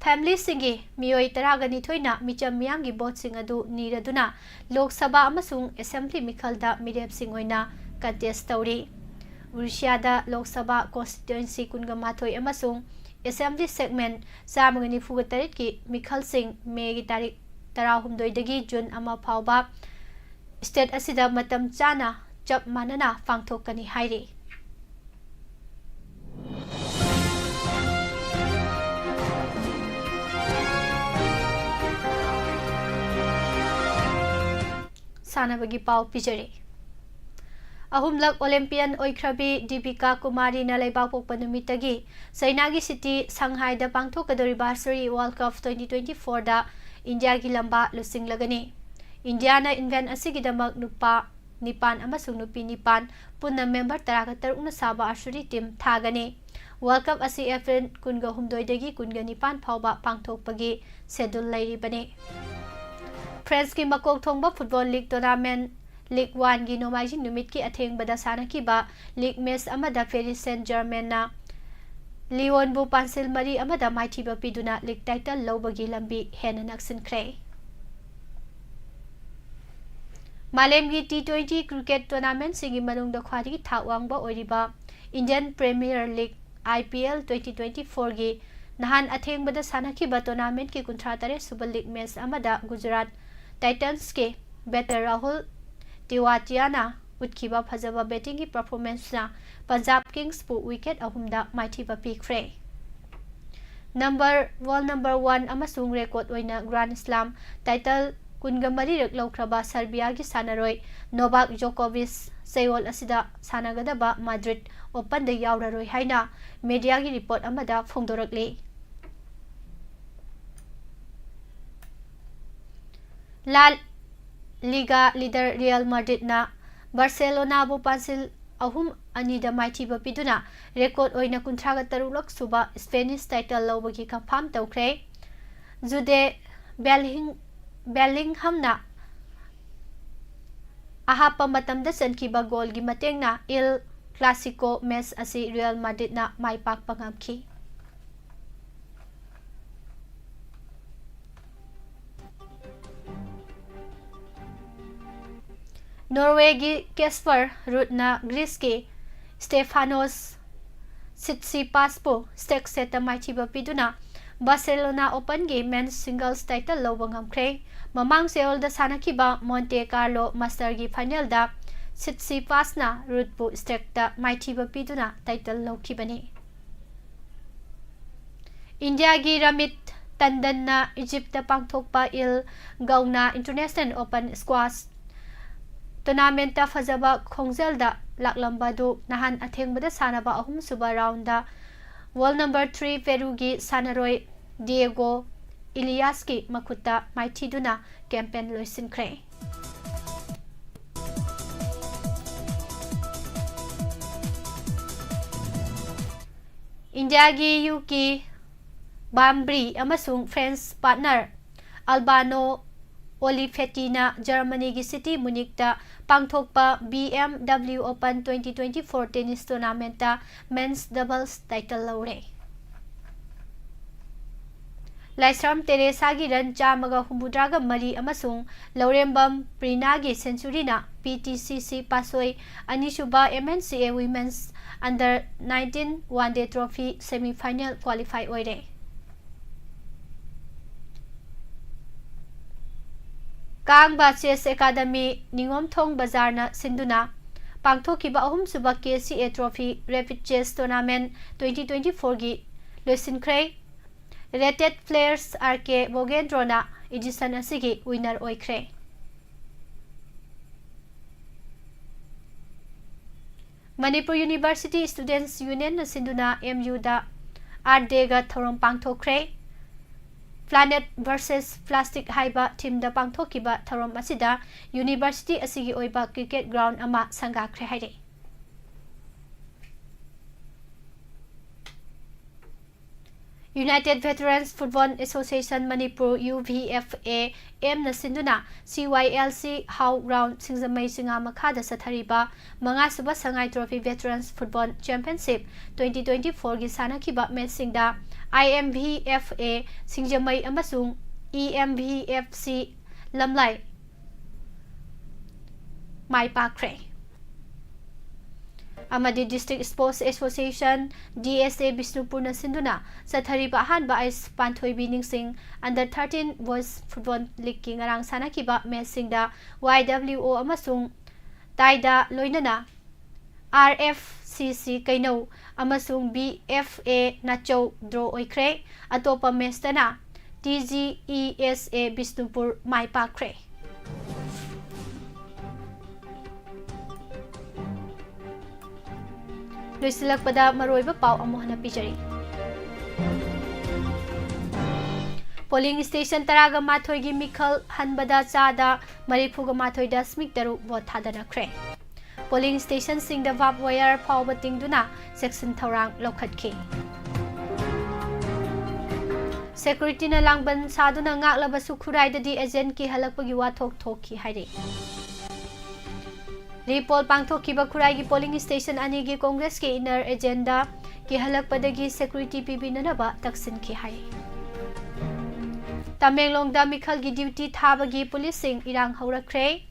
फैमिली सिंगी मियोई 12 मिचम मियांगी बोट सिंग अदु नीरदुना लोकसभा अमसुंग असेंबली मिखलदा मिरेप सिंग ओइना कंटेस्ट तौरी उड़ीसादा लोकसभा कॉन्स्टिट्युएंसी 12 अमसुंग असेंबली सेगमेंट 194 की मिखल सिंग मे की तारीख 19 दगी जून अमा फावबा स्टेट असिदा मतम चाना चप मानना पांगथोकनी हाइरे सानबगी पाव पिजरे अहुमलक ओलंपियन ओइख्रबी दीपिका कुमारी ना लेबाक पोकपा नुमितगी सैनागी सिटी संघाईदा पांगथोकदोरिबा सरी वर्ल्ड कप 2024 दा इंडिया की लंबा लुसिंगलगनी इंडिया ना इन्वेंट असिगिदमक नुपा निपान अमसुंग नुपी निपान पुन्ना मेंबर 13 साबा आर्चरी टीम थागने वर्ल्ड कप असि एप्रिल 19 दगी 19 फावबा पांगथोकपगी शेड्यूल लेरिबने फ्रेंच की मकोक थोंबा football league tournament League 1 gi Nomaijing numit ki athengba sanakiba League match amada Paris Saint-Germain na Lyon bu pansil mari amada maithiba piduna League title lobagi lambi hena naksinkhre. Malemgi T20 cricket tournament singi manungda khwadi thawangba oiriba Indian Premier League IPL 2024 gi nahan athengbada sanakiba tournament ki 53 suba league match amada Gujarat Titans ke batter Rahul Tewatia na utkiba phajaba batting ki performance na Punjab Kings pu wicket ahumda maithiba pikre. World number 1 amasung record oina Grand Slam title kungamari rak laukraba Serbia gi sanaroi Novak Djokovic Seoul asida sanagadaba Madrid Open da yauraroi haina media gi report amada phongdorakle. La Liga leader Real Madrid na Barcelona bu pansil ahum anida maithiba piduna record oina 33 suba Spanish title lobagi confirm tawkre. Jude Bellingham na ahapa matamda sankiba goal gi mateng na El Clasico match asi Real Madrid na maipak pangamki. Norway gi Kasper Ruud na Greece ki Stefanos Tsitsipas po stake set maithiba piduna Barcelona Open gi men's singles title lobangam mamang Seoul da sanakiba Monte Carlo Master gi final da Tsitsipas na Ruud pu stake da maithiba piduna title lokibani. India gi Ramit Tandon na Egypt da pangthokpa Il Gauna International Open Squash tournament ta fajaba khongjal da laklamba du nahan athengbada sanaba ahum suba round da world number 3 Peru gi sanaroi Diego Ilias ki makutta maithiduna campaign loisinkhre. India gi Yuki Bambri amasung French partner Albano Olivetti na Germany gi city Munich da pangthokpa BMW Open 2024 tennis tournament da men's doubles title lore. Laisram Teresa gi ran chamaga humbudraga mari amasung Laurembam Prina gi century na PTCC pasoi anisuba MNCA Women's Under 19 One Day Trophy semi-final qualify oire. Kangba Chess Academy Ningom Thong Bazar na sinduna pangthokiba ahum suba KCA Trophy Rapid Chess Tournament 2024 gi loisinkhre. Rated Players RK Bogendro na edition asigi winner oikre. Manipur University Students Union na sinduna MU da Art Day ga thorom pangthokre. Planet versus Plastic haiba team da pangthokiba thorom asida University asigi oiba cricket ground ama sangakre haire. United Veterans Football Association Manipur UVFA M na sinduna CYLC How Round Singzamai Singa Makhada Sathariba Manga Suba Sangai Trophy Veterans Football Championship 2024 gi sanakiba matching da IMVFA Singjamai amasung EMVFC Lamlai Mai Pakre Amadi District Sports Association DSA Bisnupur na sinduna sa thariba ahanba ay Panthoi Bining Sing Under 13 Boys Football League ki ngarang sanakiba matching da YWO amasung Taida loinana RFCC Kaino amasung BFA Nacho draw oikre atopa match na TGESA Bisnupur Mai Pakre. Loisilakpada maroiba pau amo na pijari. Polling station taraga mathoi gi Mikhal hanbada chada marifuga mathoi da smik daru vote thadana kre. Polling station sing da vap wire phawba tingduna section thorang lokhatki. Security na langban saduna ngaklaba sukhurai da di agent ki halakpagi wathok thokki haire. Repol pangthokkiba khuraigi polling station anigi Congress ki inner agenda ki halakpadagi security pibinanaba taksinki hai. Tamenglongda Mikhal gi duty thabagi police sing irang haurakre.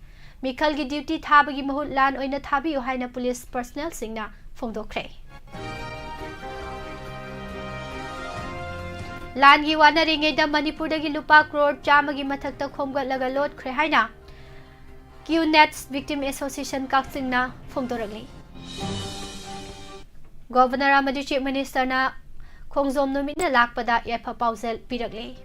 Mikhal gi duty thabagi mahut lan oina thabiyu haina police personnel singna phongdokre. Lan gi wanaringeda Manipurdagi lupa crore chamagi mathakta khomgatlaga lotkhre haina QNets Victim Association Kaksingna phongdoragli. Governor amadi Chief Minister na khongzom numina lakpada yafa pausel piragli.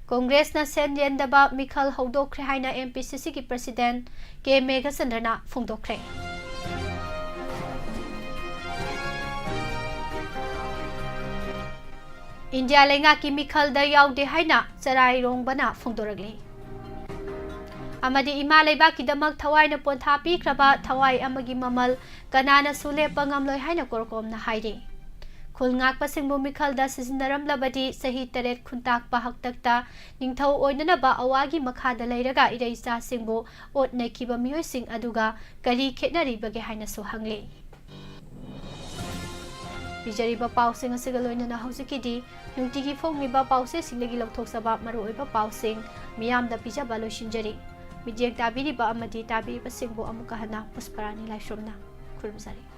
Congress na senjendaba Mikhal Hodokre haina MPCC ki President K Meghasandana phongdokre. India lenga ki Mikhal da yaude haina charai rongbana phongdoragli. Amadi ima leiba ki damak thawai na pontha pikraba thawai amagi mamal kanana sule pangamloi haina korkom na hairi. Khulngak pasingbu Mikhal da sizindaram labadi sahi taret khuntak pahaktakta ningthau oinanaba awagi makhada leiraga ireisa singbu ot nakiba miyoi sing aduga kari khetnari bage haina so hangli. Bijariba pausing asigaloina na hausiki nungtigi phongiba pause singlegi lokthoksaба maroiba pausing miyamda pijaba loishinjari. Mijek tabiriba amadi tabiriba singbu amuka hana pusparani laishromna khurumsari.